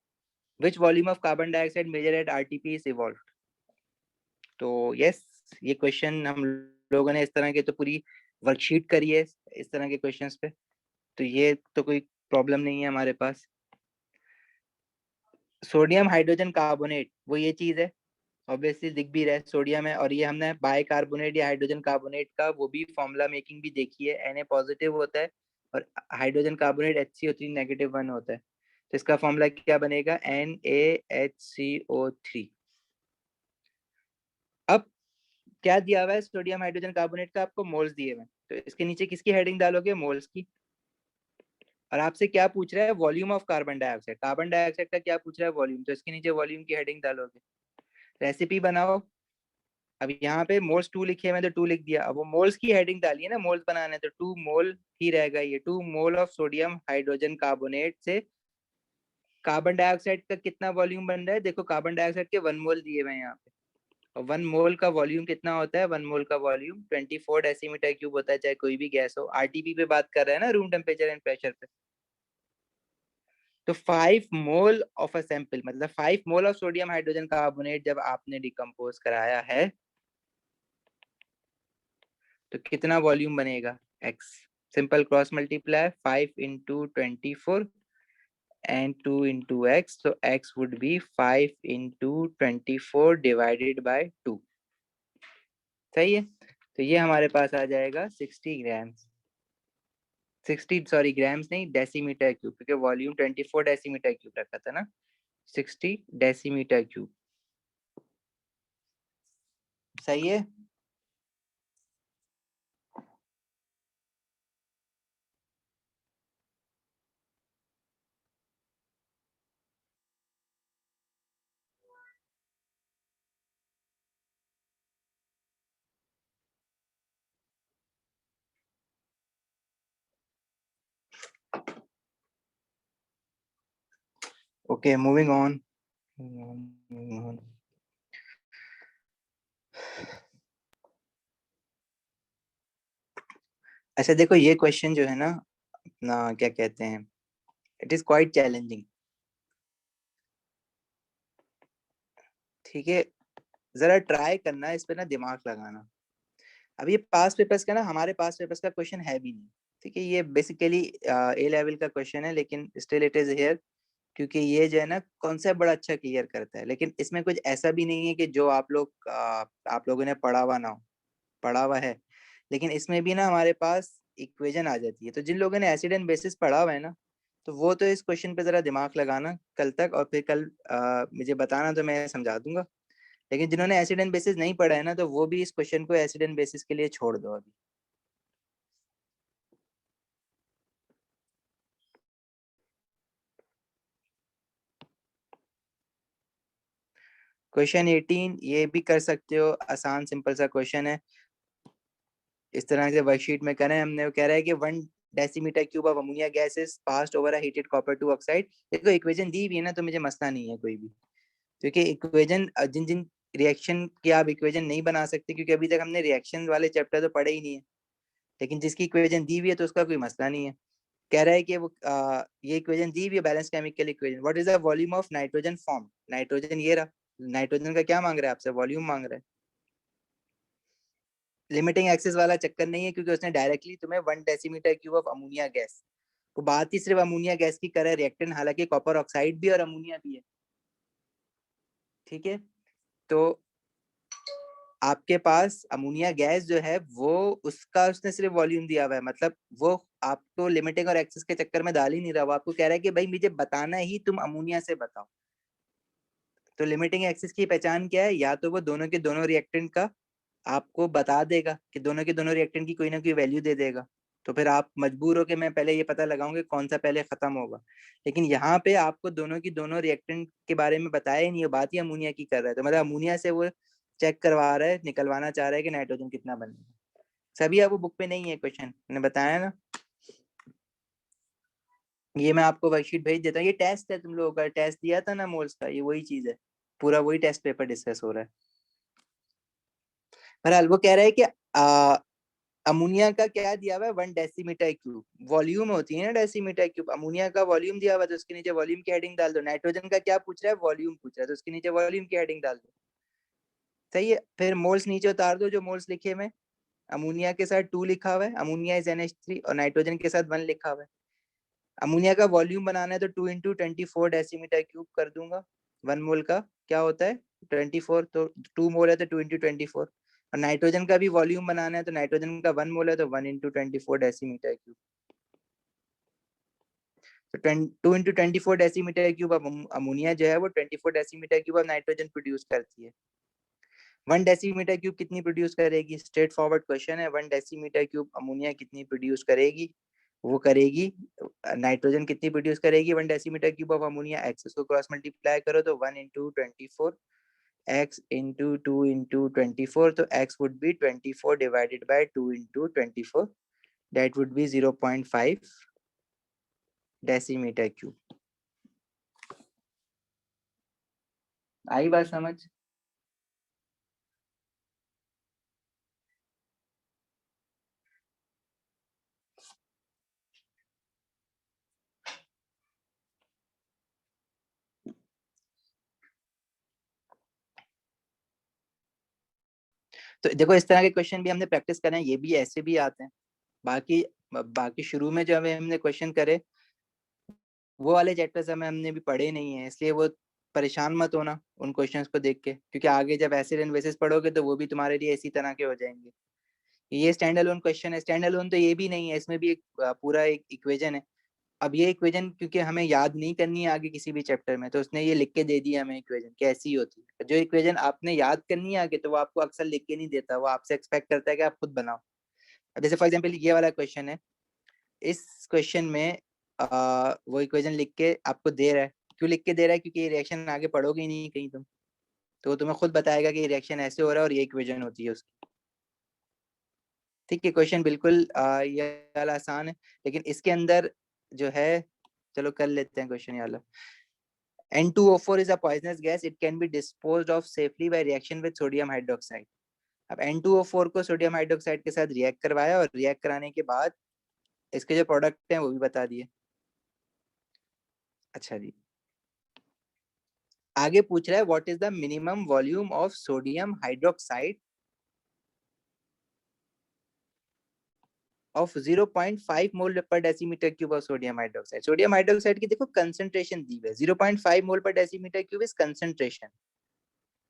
which volume of carbon dioxide measured at RTP is evolved। तो यस, ये क्वेश्चन हम लोगों ने इस तरह के तो पूरी वर्कशीट करी है इस तरह के क्वेश्चंस पे, तो ये तो कोई प्रॉब्लम नहीं है हमारे पास। सोडियम हाइड्रोजन कार्बोनेट वो ये चीज है, ऑब्वियसली दिख भी रहा है सोडियम है, और ये हमने बाई कार्बोनेट या हाइड्रोजन कार्बोनेट का वो भी फॉर्मूला मेकिंग भी देखी है। Na पॉजिटिव होता है और हाइड्रोजन कार्बोनेट HCO3 नेगेटिव 1 होता है, तो इसका फॉर्मूला क्या बनेगा? NaHCO3। अब क्या दिया हुआ है सोडियम हाइड्रोजन कार्बोनेट का? आपको मोल्स दिए हुए हैं, तो इसके नीचे किसकी हेडिंग डालोगे? मोल्स की। और आपसे क्या पूछ रहा है? Volume of carbon dioxide. Carbon dioxide का क्या पूछ रहा है? वॉल्यूम, तो इसके नीचे वॉल्यूम की हेडिंग डालोगे। रेसिपी बनाओ। अब यहाँ पे मोल्स 2 लिखे हुए तो 2 लिख दिया। अब वो मोल्स की हेडिंग डाली है ना, मोल्स बनाना है तो 2 मोल ही रहेगा। ये 2 मोल ऑफ सोडियम हाइड्रोजन कार्बोनेट से कार्बन डाइऑक्साइड का कितना वॉल्यूम बन रहा है, देखो कार्बन डाइऑक्साइड के 1 मोल दिए हुए हैं यहाँ पे, और 1 मोल का वॉल्यूम कितना होता है, 1 मोल का वॉल्यूम 24 डेसीमीटर क्यूब होता है, चाहे कोई भी गैस हो। आरटीपी पे बात कर रहे हैं ना, रूम टेम्परेचर एंड प्रेशर पे। तो 5 मोल ऑफ अ सैंपल, मतलब 5 मोल ऑफ सोडियम हाइड्रोजन कार्बोनेट जब आपने डिकम्पोज कराया है तो कितना वॉल्यूम बनेगा, x। Simple cross multiply 5 into 24 and 2 into x, so x would be 5 into 24 divided by 2। सही है, तो ये हमारे पास आ जाएगा 60 ग्राम्स, 60 सॉरी ग्राम्स नहीं, डेसीमीटर क्यूब, क्योंकि वॉल्यूम 24 डेसीमीटर क्यूब रखा था ना, 60 डेसीमीटर क्यूब। सही है। Okay, moving on. अच्छा देखो, ये क्वेश्चन जो है ना अपना, क्या कहते हैं, इट इज क्वाइट चैलेंजिंग। ठीक है, जरा ट्राई करना इस पे ना, दिमाग लगाना। अब ये पास पेपर्स का ना, हमारे पास पेपर्स का क्वेश्चन है भी नहीं। ठीक है, ये बेसिकली ए लेवल का क्वेश्चन है, लेकिन स्टिल इट इज हियर, क्योंकि ये जो है ना कॉन्सेप्ट बड़ा अच्छा क्लियर करता है। लेकिन इसमें कुछ ऐसा भी नहीं है कि जो आप लोगों ने पढ़ा हुआ ना हो, पढ़ा हुआ है, लेकिन इसमें भी ना हमारे पास इक्वेशन आ जाती है। तो जिन लोगों ने एसिड एंड बेसिस पढ़ा हुआ है ना, तो वो तो इस क्वेश्चन पे जरा दिमाग लगाना कल तक, और फिर कल मुझे बताना तो मैं समझा दूंगा। लेकिन जिन्होंने एसिड एंड बेसिस नहीं पढ़ा है ना, तो वो भी इस क्वेश्चन को एसिड एंड बेसिस के लिए छोड़ दो अभी। क्वेश्चन 18 ये भी कर सकते हो, आसान सिंपल सा क्वेश्चन है। इस तरह से वर्कशीट में करें हमने, वो कह रहा है कि 1 decimetre cube of ammonia gas is passed over a heated copper two oxide. देखो इक्वेशन दी हुई है ना, तो मुझे मसला नहीं है कोई भी, क्योंकि इक्वेशन जिन जिन रिएक्शन की आप इक्वेशन नहीं बना सकते, क्योंकि अभी तक हमने रिएक्शन वाले चैप्टर तो पढ़े ही नहीं है, लेकिन जिसकी इक्वेशन दी हुई है तो उसका कोई मसला नहीं है। कह रहा है कि वो ये इक्वेशन दी हुई है, balance chemical equation, what is the volume of nitrogen form. Nitrogen ये रहा, नाइट्रोजन का क्या मांग रहा है आपसे, वॉल्यूम मांग रहा है। लिमिटिंग एक्सेस वाला चक्कर नहीं है, क्योंकि उसने डायरेक्टली तुम्हें 1 decimetre cube of ammonia gas, वो बात ही सिर्फ अमोनिया गैस की करे, रिएक्टेंट हालांकि कॉपर ऑक्साइड भी और अमोनिया भी है। ठीक है, तो आपके पास अमोनिया गैस जो है वो, उसका उसने सिर्फ वॉल्यूम दिया हुआ है, मतलब वो आपको लिमिटिंग और एक्सेस के चक्कर में डाल ही नहीं रहा, वो आपको कह रहा है कि भाई मुझे बताना ही तुम अमोनिया से बताओ। तो लिमिटिंग एक्सेस की पहचान क्या है, या तो वो दोनों के दोनों रिएक्टेंट का आपको बता देगा कि दोनों के दोनों रिएक्टेंट की कोई ना कोई वैल्यू दे देगा, तो फिर आप मजबूर हो कि मैं पहले ये पता लगाऊंगा कौन सा पहले खत्म होगा। लेकिन यहाँ पे आपको दोनों की दोनों रिएक्टेंट के बारे में बताया ही नहीं है, बात ही अमोनिया की कर रहा है, तो मतलब अमोनिया से वो चेक करवा रहा है, निकलवाना चाह रहा है कि नाइट्रोजन कितना बनेगा। सभी आपको बुक पे नहीं है क्वेश्चन, मैंने बताया ना। ये मैं आपको वर्कशीट भेज देता हूँ, ये टेस्ट है, तुम लोगों का टेस्ट दिया था ना मोल्स का, ये वही चीज है, पूरा वही टेस्ट पेपर डिस्कस हो रहा है। बहरहाल वो कह रहा है कि अमोनिया का क्या दिया हुआ है, 1 डेसीमीटर क्यूब वॉल्यूम होती है ना, डेसीमीटर क्यूब अमोनिया का वॉल्यूम दिया हुआ है, तो उसके नीचे वॉल्यूम की हेडिंग डाल दो। नाइट्रोजन का क्या पूछ रहा है, वॉल्यूम पूछ रहा है, तो उसके नीचे वॉल्यूम की हेडिंग डाल दो। सही है, फिर मोल्स नीचे उतार दो, जो मोल्स लिखे हुए, अमोनिया के साथ 2 लिखा हुआ है, अमोनिया इज NH3, और नाइट्रोजन के साथ 1 लिखा हुआ है। अमोनिया का वॉल्यूम बनाना है तो 2 इंटू 24 डेसीमीटर क्यूब कर दूंगा। 1 मोल का क्या होता है 24, तो 2 मोल है तो 2 इंटू 24। और नाइट्रोजन का भी वॉल्यूम बनाना है, तो नाइट्रोजन का 1 मोल है तो 1 इंटू 24 डेसीमीटर क्यूब। तो 2 इंटू 24 डेसीमीटर क्यूब अब अमोनिया जो है वो 24 डेसीमीटर क्यूब अब नाइट्रोजन प्रोड्यूस करती है। 1 डेसीमीटर क्यूब कितनी प्रोड्यूस करेगी, स्ट्रेट फॉरवर्ड क्वेश्चन है। 1 डेसीमीटर क्यूब अमोनिया कितनी प्रोड्यूस करेगी, वो करेगी, नाइट्रोजन कितनी प्रोड्यूस करेगी 1 decimetre cube of ammonia, x उसको क्रॉस मल्टीप्लाई करो तो 1 इंटू 24 x इंटू 2 इंटू 24, तो x would be 24 divided by 2 into 24, that would be 0.5 decimetre cube. आई बात समझ? तो देखो इस तरह के क्वेश्चन भी हमने प्रैक्टिस करे हैं, ये भी ऐसे भी आते हैं। बाकी बाकी शुरू में जो हमें हमने क्वेश्चन करे वो वाले चैप्टर्स हमें हमने भी पढ़े नहीं है, इसलिए वो परेशान मत होना उन क्वेश्चंस को देख के, क्योंकि आगे जब एसिड एंड बेसिस पढ़ोगे तो वो भी तुम्हारे लिए इसी तरह के हो जाएंगे। ये स्टैंड अलोन क्वेश्चन है, स्टैंड अलोन तो ये भी नहीं है, इसमें भी एक पूरा एक इक्वेशन है। अब ये इक्वेशन क्योंकि हमें याद नहीं करनी है आगे किसी भी चैप्टर में, तो उसने ये लिख के दे दिया हमें इक्वेशन कैसी होती है। जो इक्वेशन आपने याद करनी है आगे, तो वो आपको अक्सर लिख के नहीं देता, वो आपसे एक्सपेक्ट करता है कि आप खुद बनाओ। अब जैसे फॉर एग्जाम्पल ये वाला क्वेश्चन है, इस क्वेश्चन में वो इक्वेशन लिख के आपको दे रहा है। क्यों लिख के दे रहा है? क्योंकि ये रिएक्शन आगे पढ़ोगे ही नहीं कहीं तुम, तो वो तुम्हें खुद बताएगा कि ये रिएक्शन ऐसे हो रहा है और ये इक्वेशन होती है उसकी। ठीक है, क्वेश्चन बिल्कुल ये वाला आसान है, लेकिन इसके अंदर जो है, चलो कर लेते हैं क्वेश्चन ये वाला। N2O4 is a poisonous gas. It can be disposed of safely by reaction with sodium hydroxide. अब N2O4 को सोडियम हाइड्रोक्साइड के साथ रिएक्ट करवाया और रिएक्ट कराने के बाद इसके जो प्रोडक्ट हैं वो भी बता दिए। अच्छा जी, आगे पूछ रहा है what is the minimum volume of sodium hydroxide of 0.5 mole per decimetre cube of sodium hydroxide. Sodium hydroxide की देखो कंसंट्रेशन दी हुई है 0.5 mole per decimetre cube is concentration,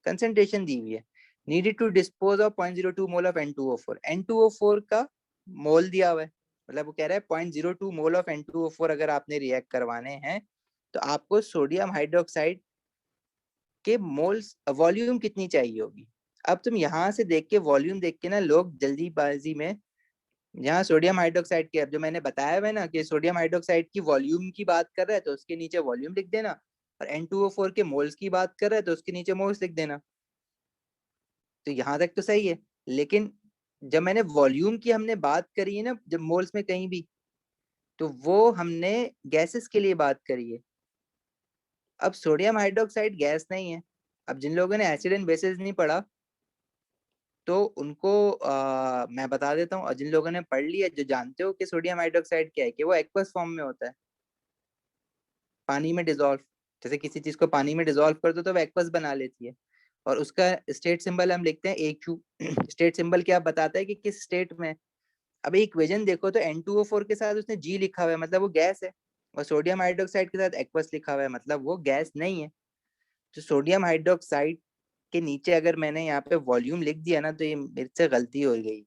concentration दी हुई है। Needed to dispose of 0.02 mole of N2O4। N2O4 का मोल दिया हुआ है, मतलब वो कह रहा है 0.02 मोल ऑफ N2O4 अगर आपने रिएक्ट करवाने हैं तो आपको सोडियम हाइड्रोक्साइड के मोल्स वॉल्यूम कितनी चाहिए होगी। अब तुम यहाँ से देख के वॉल्यूम देख के ना लोग जल्दीबाजी में यहाँ सोडियम हाइड्रोक्साइड के, अब जो मैंने बताया है ना कि सोडियम हाइड्रोक्साइड की वॉल्यूम की बात कर रहा है तो उसके नीचे वॉल्यूम लिख देना, और N2O4 के मोल्स की बात कर रहा है तो उसके नीचे मोल्स लिख देना। तो यहाँ तक तो सही है, लेकिन जब मैंने वॉल्यूम की हमने बात करी है ना जब मोल्स में कहीं भी, तो वो हमने गैसेस के लिए बात करी है। अब सोडियम हाइड्रोक्साइड गैस नहीं है। अब जिन लोगों ने एसिड एंड बेसिस नहीं पढ़ा तो उनको मैं बता देता हूँ, और जिन लोगों ने पढ़ लिया जो जानते हो कि सोडियम हाइड्रोक्साइड क्या है, कि वो एक्वस फॉर्म में होता है, पानी में डिजोल्व। जैसे किसी चीज को पानी में डिजोल्व कर दो तो वो एक्वस बना लेती है, और उसका स्टेट सिंबल हम लिखते हैं AQ। स्टेट सिंबल क्या बताता है कि किस स्टेट में। अब एक इक्वेशन देखो तो N2O4 के साथ उसने G लिखा हुआ है, मतलब वो गैस है, और सोडियम हाइड्रोक्साइड के साथ एक्वस लिखा हुआ है, मतलब वो गैस नहीं है। तो सोडियम हाइड्रोक्साइड के नीचे अगर मैंने यहाँ पे वॉल्यूम लिख दिया ना तो ये मेरे से गलती हो गई।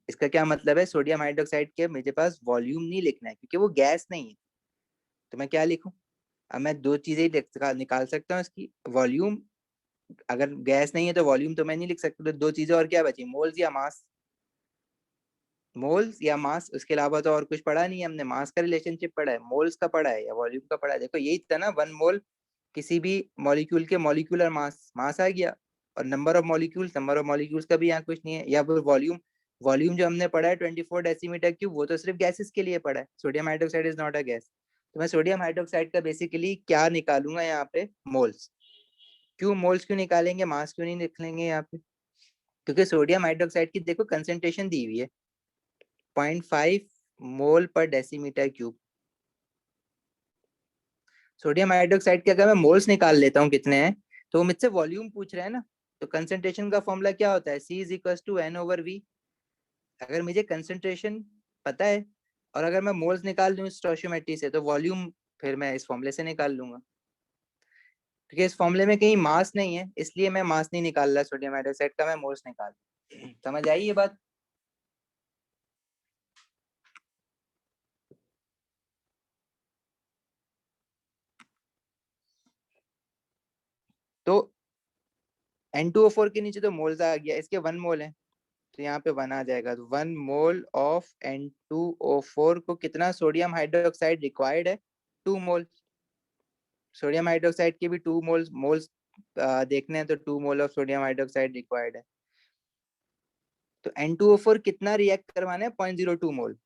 इसका क्या मतलब है, सोडियम हाइड्रोक्साइड के मेरे पास वॉल्यूम नहीं लिखना है क्योंकि वो गैस नहीं है। तो मैं क्या लिखूं? अब मैं दो चीजें ही निकाल सकता हूँ इसकी, वॉल्यूम। अगर गैस नहीं है तो वॉल्यूम तो मैं नहीं लिख सकता, तो दो चीजें और क्या बची, मोल्स या मास। मोल्स या मास, उसके अलावा तो और कुछ पढ़ा नहीं है हमने। मास का रिलेशनशिप पढ़ा है, मोल्स का पढ़ा है या वॉल्यूम का पढ़ा है? देखो यही था ना, 1 मोल किसी भी मॉलिक्यूल के मॉलिक्यूलर मास, मास आ गया, और number of molecules, number of molecules का भी यहाँ कुछ नहीं है। या फिर वॉल्यूम, वॉल्यूम जो हमने पढ़ा है 24 डेसीमीटर क्यूब, वो तो सिर्फ गैसेस के लिए पढ़ा है। Sodium hydroxide is not a gas. तो मैं सोडियम हाइड्रोक्साइड का बेसिकली क्या निकालूंगा यहाँ पे, मोल्स। क्यों मोल्स क्यों निकालेंगे, मास क्यों नहीं निकलेंगे यहाँ पे? क्योंकि सोडियम हाइड्रोक्साइड की देखो कंसेंट्रेशन दी हुई है 0.5 mole per decimetre cube. Sodium hydroxide के अगर मैं मोल्स निकाल लेता हूँ कितने हैं, तो वो मुझसे वॉल्यूम पूछ रहे हैं ना। तो कंसेंट्रेशन का फॉर्मूला क्या होता है, C is equal to N/V। अगर मुझे कंसेंट्रेशन पता है और अगर मैं मोल्स निकाल दूं स्टोइचियोमेट्री से, तो वॉल्यूम फिर मैं इस फॉर्मूले से निकाल लूंगा। क्योंकि इस फॉर्मूले में कहीं मास नहीं है, इसलिए मैं मास नहीं निकाल रहा सोडियम हाइड्रोक्साइड का, मैं मोल्स निकाल। समझ आई ये बात? तो N2O4 के नीचे तो मोल्स आ गया, इसके 1 मोल है, तो यहाँ पे 1 आ जाएगा। तो 1 मोल ऑफ N2O4 को कितना सोडियम हाइड्रोक्साइड रिक्वायर्ड है, 2 मोल। सोडियम हाइड्रोक्साइड के भी 2 मोल्स मोल्स देखने हैं, तो 2 मोल ऑफ सोडियम हाइड्रोक्साइड रिक्वायर्ड है। तो N2O4 कितना रिएक्ट करवाना है, 0.02 मोल।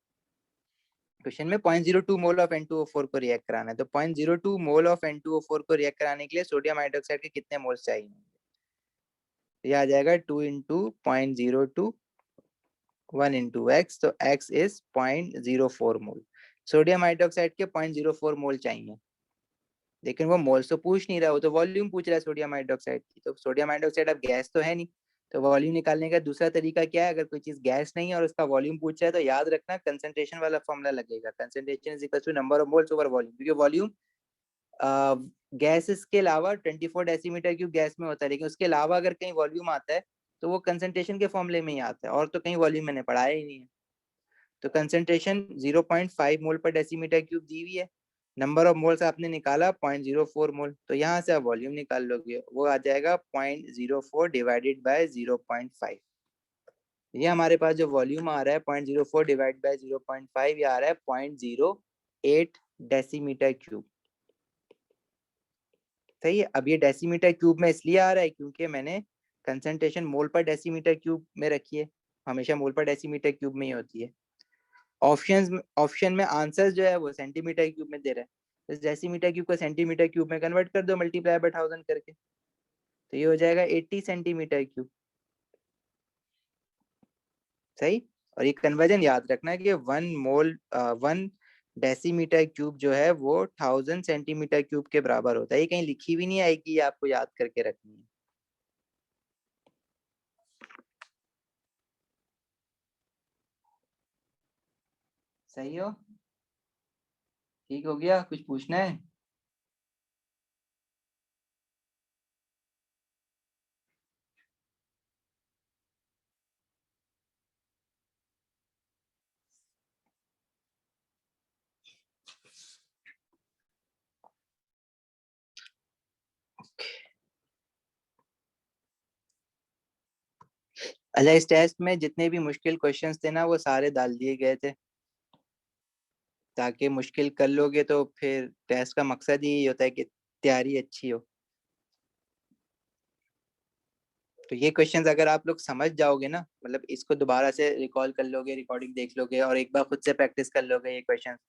क्वेश्चन में 0.02 मोल ऑफ N2O4 को रिएक्ट कराना है, तो 0.02 मोल ऑफ N2O4 को रिएक्ट कराने के लिए सोडियम हाइड्रोक्साइड के कितने मोल्स चाहिए? ये आ जाएगा 2 इंटू 0.02 1 इंटू एक्स, तो x is 0.04 mole. Sodium hydroxide के 0.04 मोल चाहिए, लेकिन वो मोल्स तो पूछ नहीं रहा, वो तो वॉल्यूम पूछ रहा है सोडियम हाइड्रोक्साइड की। तो सोडियम हाइड्रोक्साइड अब गैस तो है नहीं, तो वॉल्यूम निकालने का दूसरा तरीका क्या है? अगर कोई चीज गैस नहीं है और उसका वॉल्यूम पूछ रहा है, तो याद रखना कंसंट्रेशन वाला फॉर्मूला लगेगा, concentration is equal to number of moles over volume, क्योंकि वॉल्यूम गैसेस के अलावा 24 डेसीमीटर क्यूब गैस में होता है, लेकिन उसके अलावा अगर कहीं वॉल्यूम आता है तो वो कंसंट्रेशन के फॉर्मूले में ही आता है, और तो कहीं वॉल्यूम मैंने पढ़ाया ही नहीं है। तो concentration 0.5 mole per decimetre cube दी हुई है, नंबर ऑफ मोल्स आपने निकाला 0.04 मोल, तो यहाँ से आप वॉल्यूम निकाल लोगे, वो आ जाएगा 0.04 डिवाइडेड बाय 0.5। ये हमारे पास जो वॉल्यूम आ रहा है 0.04 डिवाइड बाय 0.5, ये आ रहा है 0.08 डेसीमीटर क्यूब। सही है। अब ये डेसीमीटर क्यूब में इसलिए आ रहा है क्योंकि मैंने कंसंट्रेशन मोल पर डेसीमीटर क्यूब में रखी है, हमेशा मोल पर डेसीमीटर क्यूब में ही होती है। ऑप्शन में आंसर जो है वो सेंटीमीटर क्यूब में दे रहा है, तो डेसीमीटर क्यूब को सेंटीमीटर क्यूब में कन्वर्ट कर दो मल्टीप्लाई बाय 1000 करके, तो ये हो जाएगा 80 सेंटीमीटर क्यूब। सही। और ये कन्वर्जन याद रखना है कि 1 डेसीमीटर क्यूब जो है वो 1000 सेंटीमीटर क्यूब के बराबर होता है। ये कहीं लिखी भी नहीं आएगी, ये आपको याद करके रखनी है। सही हो? ठीक हो गया? कुछ पूछना है? अच्छा, इस टेस्ट में जितने भी मुश्किल क्वेश्चंस थे ना वो सारे डाल दिए गए थे, ताकि मुश्किल कर लोगे तो फिर टेस्ट का मकसद ही यही होता है कि तैयारी अच्छी हो। तो ये क्वेश्चंस अगर आप लोग समझ जाओगे ना, मतलब इसको दोबारा से रिकॉल कर लोगे, रिकॉर्डिंग देख लोगे और एक बार खुद से प्रैक्टिस कर लोगे ये क्वेश्चंस,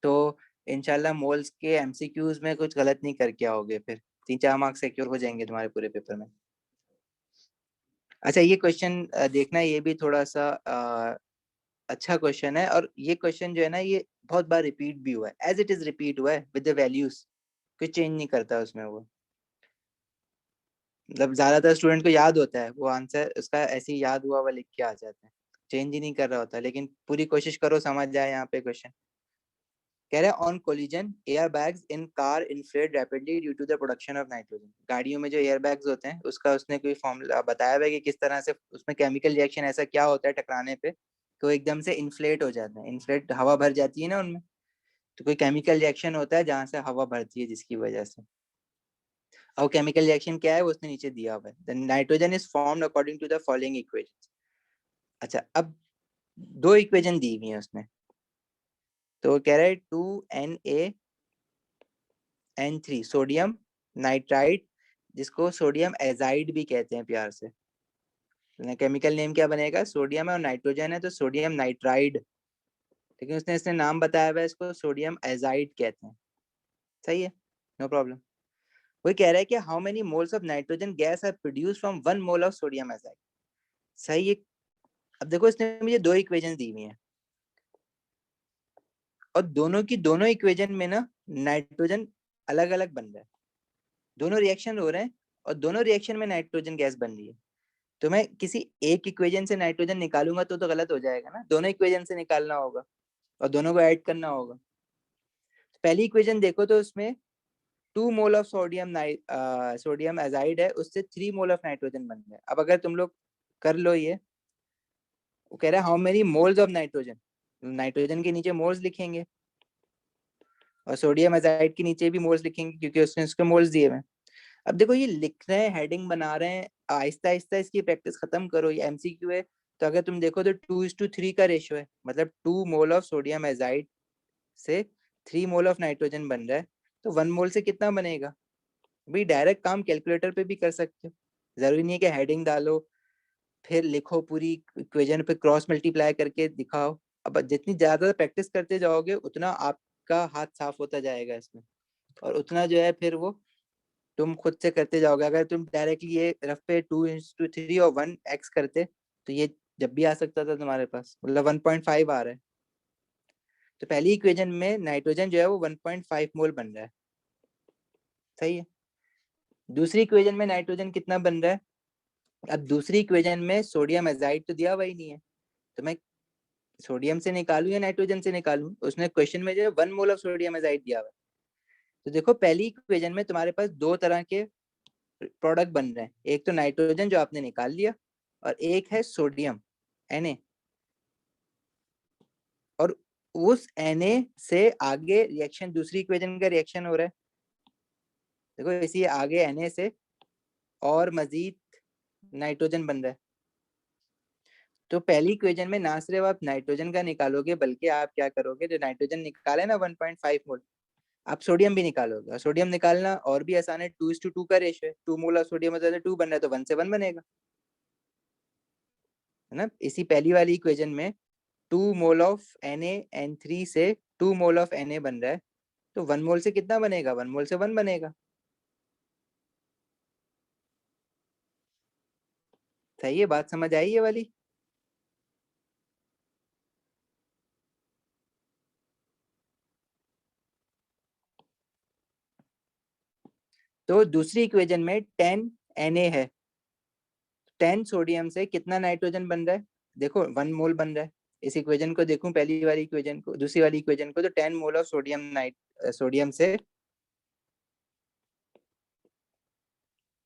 तो इंशाल्लाह मोल्स के एमसीक्यूज में कुछ गलत नहीं करके आओगे, फिर 3-4 मार्क्स सिक्योर हो जाएंगे तुम्हारे पूरे पेपर में। अच्छा, ये क्वेश्चन देखना, ये भी थोड़ा सा अच्छा क्वेश्चन है, और ये क्वेश्चन जो है ना ये बहुत बार रिपीट भी हुआ है, एज इट इज रिपीट हुआ है विद द वैल्यूज, कुछ चेंज नहीं करता उसमें वो। मतलब ज्यादातर स्टूडेंट को याद होता है वो आंसर, उसका ऐसे ही याद हुआ हुआ लिख के आ जाता है, चेंज ही नहीं कर रहा होता, लेकिन पूरी कोशिश करो समझ जाए। यहाँ पे क्वेश्चन कह रहा है on collision air bags in car inflate rapidly due to the production of nitrogen. गाड़ियों में जो एयर बैग्स होते हैं उसका उसने कोई फॉर्मूला बताया हुआ है कि किस तरह से उसमें केमिकल रिएक्शन ऐसा क्या होता है टकराने पे कि वो एकदम से इन्फ्लेट हो जाते हैं, इन्फ्लेट हवा भर जाती है ना उनमें, तो कोई केमिकल रिएक्शन होता है जहां से हवा भरती है जिसकी वजह से। और केमिकल रिएक्शन क्या है वो उसने नीचे दिया हुआ है, the nitrogen is formed according to the following equation. अच्छा, अब दो इक्वेशन दी हुई है उसने, तो वो कह रहा है 2Na N3 सोडियम नाइट्राइड, जिसको सोडियम एजाइड भी कहते हैं प्यार से, केमिकल नेम क्या बनेगा? सोडियम है और नाइट्रोजन है तो सोडियम नाइट्राइड, लेकिन उसने इसने नाम बताया हुआ है इसको सोडियम एजाइड कहते हैं। सही है, नो प्रॉब्लम। वो कह रहा है कि how many moles of nitrogen gas are produce from 1 mole of sodium azide. सही है। अब देखो इसने मुझे दो इक्वेशन दी हुई हैं, और दोनों की दोनों इक्वेशन में ना नाइट्रोजन अलग अलग बन रहा है, दोनों रिएक्शन हो रहे हैं और दोनों रिएक्शन में नाइट्रोजन गैस बन रही है। तो मैं किसी एक इक्वेशन से नाइट्रोजन निकालूंगा तो गलत हो जाएगा ना, दोनों इक्वेशन से निकालना होगा और दोनों को ऐड करना होगा। पहली इक्वेशन देखो तो उसमें 2 मोल ऑफ सोडियम एजाइड है, उससे 3 मोल ऑफ नाइट्रोजन बन गया। अब अगर तुम लोग कर लो ये, वो कह रहा है how many moles of nitrogen, nitrogen के नीचे मोल्स लिखेंगे और सोडियम एजाइड के नीचे भी मोल्स लिखेंगे क्योंकि उसने उसके मोल्स दिए हुए हैं। अब देखो ये लिख रहे हैं, हेडिंग बना रहे हैं, आहिस्ता आहिस्ता इसकी प्रैक्टिस खत्म करो, ये एमसीक्यू है। तो अगर तुम देखो तो 2:3 का रेशियो है, मतलब 2 मोल ऑफ सोडियम एजाइड से 3 मोल ऑफ नाइट्रोजन बन रहा है, तो 1 मोल से कितना बनेगा? भाई डायरेक्ट काम कैलकुलेटर पे भी कर सकते हो, जरूरी नहीं है कि हेडिंग डालो फिर लिखो पूरी इक्वेशन पे क्रॉस मल्टीप्लाई करके दिखाओ, अब जितनी ज्यादा प्रैक्टिस करते जाओगे उतना आपका हाथ साफ होता जाएगा इसमें, और उतना जो है फिर वो तुम खुद से करते जाओगे। अगर तुम डायरेक्टली ये रफ पे 2:3 और 1x करते तो ये जब भी आ सकता था तुम्हारे पास, मतलब 1.5 आ रहा है। तो पहली इक्वेशन में नाइट्रोजन जो है वो 1.5 मोल बन रहा है, सही है। दूसरी इक्वेशन में नाइट्रोजन कितना बन रहा है? अब दूसरी इक्वेशन में सोडियम एजाइड तो दिया हुआ ही नहीं है, तो मैं सोडियम से निकालूं या नाइट्रोजन से निकालूं? उसने क्वेश्चन में जो है 1 मोल ऑफ सोडियम एजाइड दिया हुआ है। तो देखो पहली इक्वेशन में तुम्हारे पास दो तरह के प्रोडक्ट बन रहे हैं, एक तो नाइट्रोजन जो आपने निकाल लिया, और एक है सोडियम Na। और उस Na से आगे रिएक्शन, दूसरी इक्वेशन का रिएक्शन हो रहा है। देखो इसी आगे Na से और मजीद नाइट्रोजन बन रहा है। तो पहली इक्वेशन में ना सिर्फ आप नाइट्रोजन का निकालोगे, बल्कि आप क्या करोगे, जो नाइट्रोजन निकाला है ना 1.5 मोल, आप सोडियम भी निकालोगे। और सोडियम निकालना और भी आसान है, 2:2 का रेशियो है। 2 मोल ऑफ सोडियम 2 बन रहा है, तो 1 से 1 बनेगा, है ना। इसी पहली वाली इक्वेशन में 2 मोल ऑफ Na से 2 मोल ऑफ Na बन रहा है, तो 1 मोल से कितना बनेगा? 1 मोल से 1 बनेगा। सही है, बात समझ आई ये वाली? तो दूसरी इक्वेशन में 10 Na है, 10 सोडियम से कितना नाइट्रोजन बन रहा है? देखो 1 मोल बन रहा है। इस इक्वेशन को देखूं, पहली वाली इक्वेशन को, दूसरी वाली इक्वेशन को, तो 10 मोल ऑफ सोडियम सोडियम से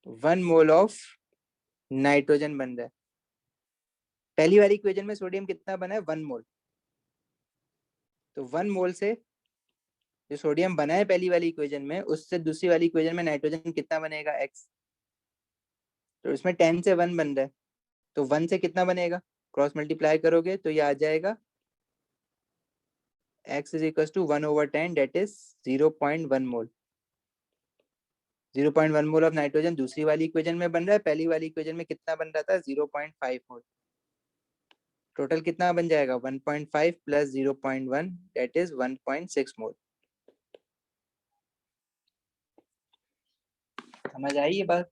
1 मोल ऑफ नाइट्रोजन बन रहा है। पहली वाली इक्वेशन में सोडियम कितना बना है? 1 मोल। तो 1 मोल से जो सोडियम बना है पहली वाली इक्वेशन में, उससे दूसरी वाली इक्वेशन में नाइट्रोजन कितना बनेगा? x। तो इसमें 10 से 1 बन रहा है, तो 1 से कितना बनेगा? क्रॉस मल्टीप्लाई करोगे तो ये आ जाएगा x is equal to 1/10, that is 0.1 mole. 0.1 mole of nitrogen दूसरी वाली इक्वेशन में बन रहा है, पहली वाली इक्वेशन में कितना बन रहा था? 0.5 मोल। टोटल कितना बन जाएगा? 1.5 प्लस 0.1, डेट इज 1.6 मोल। समझ आई ये बात?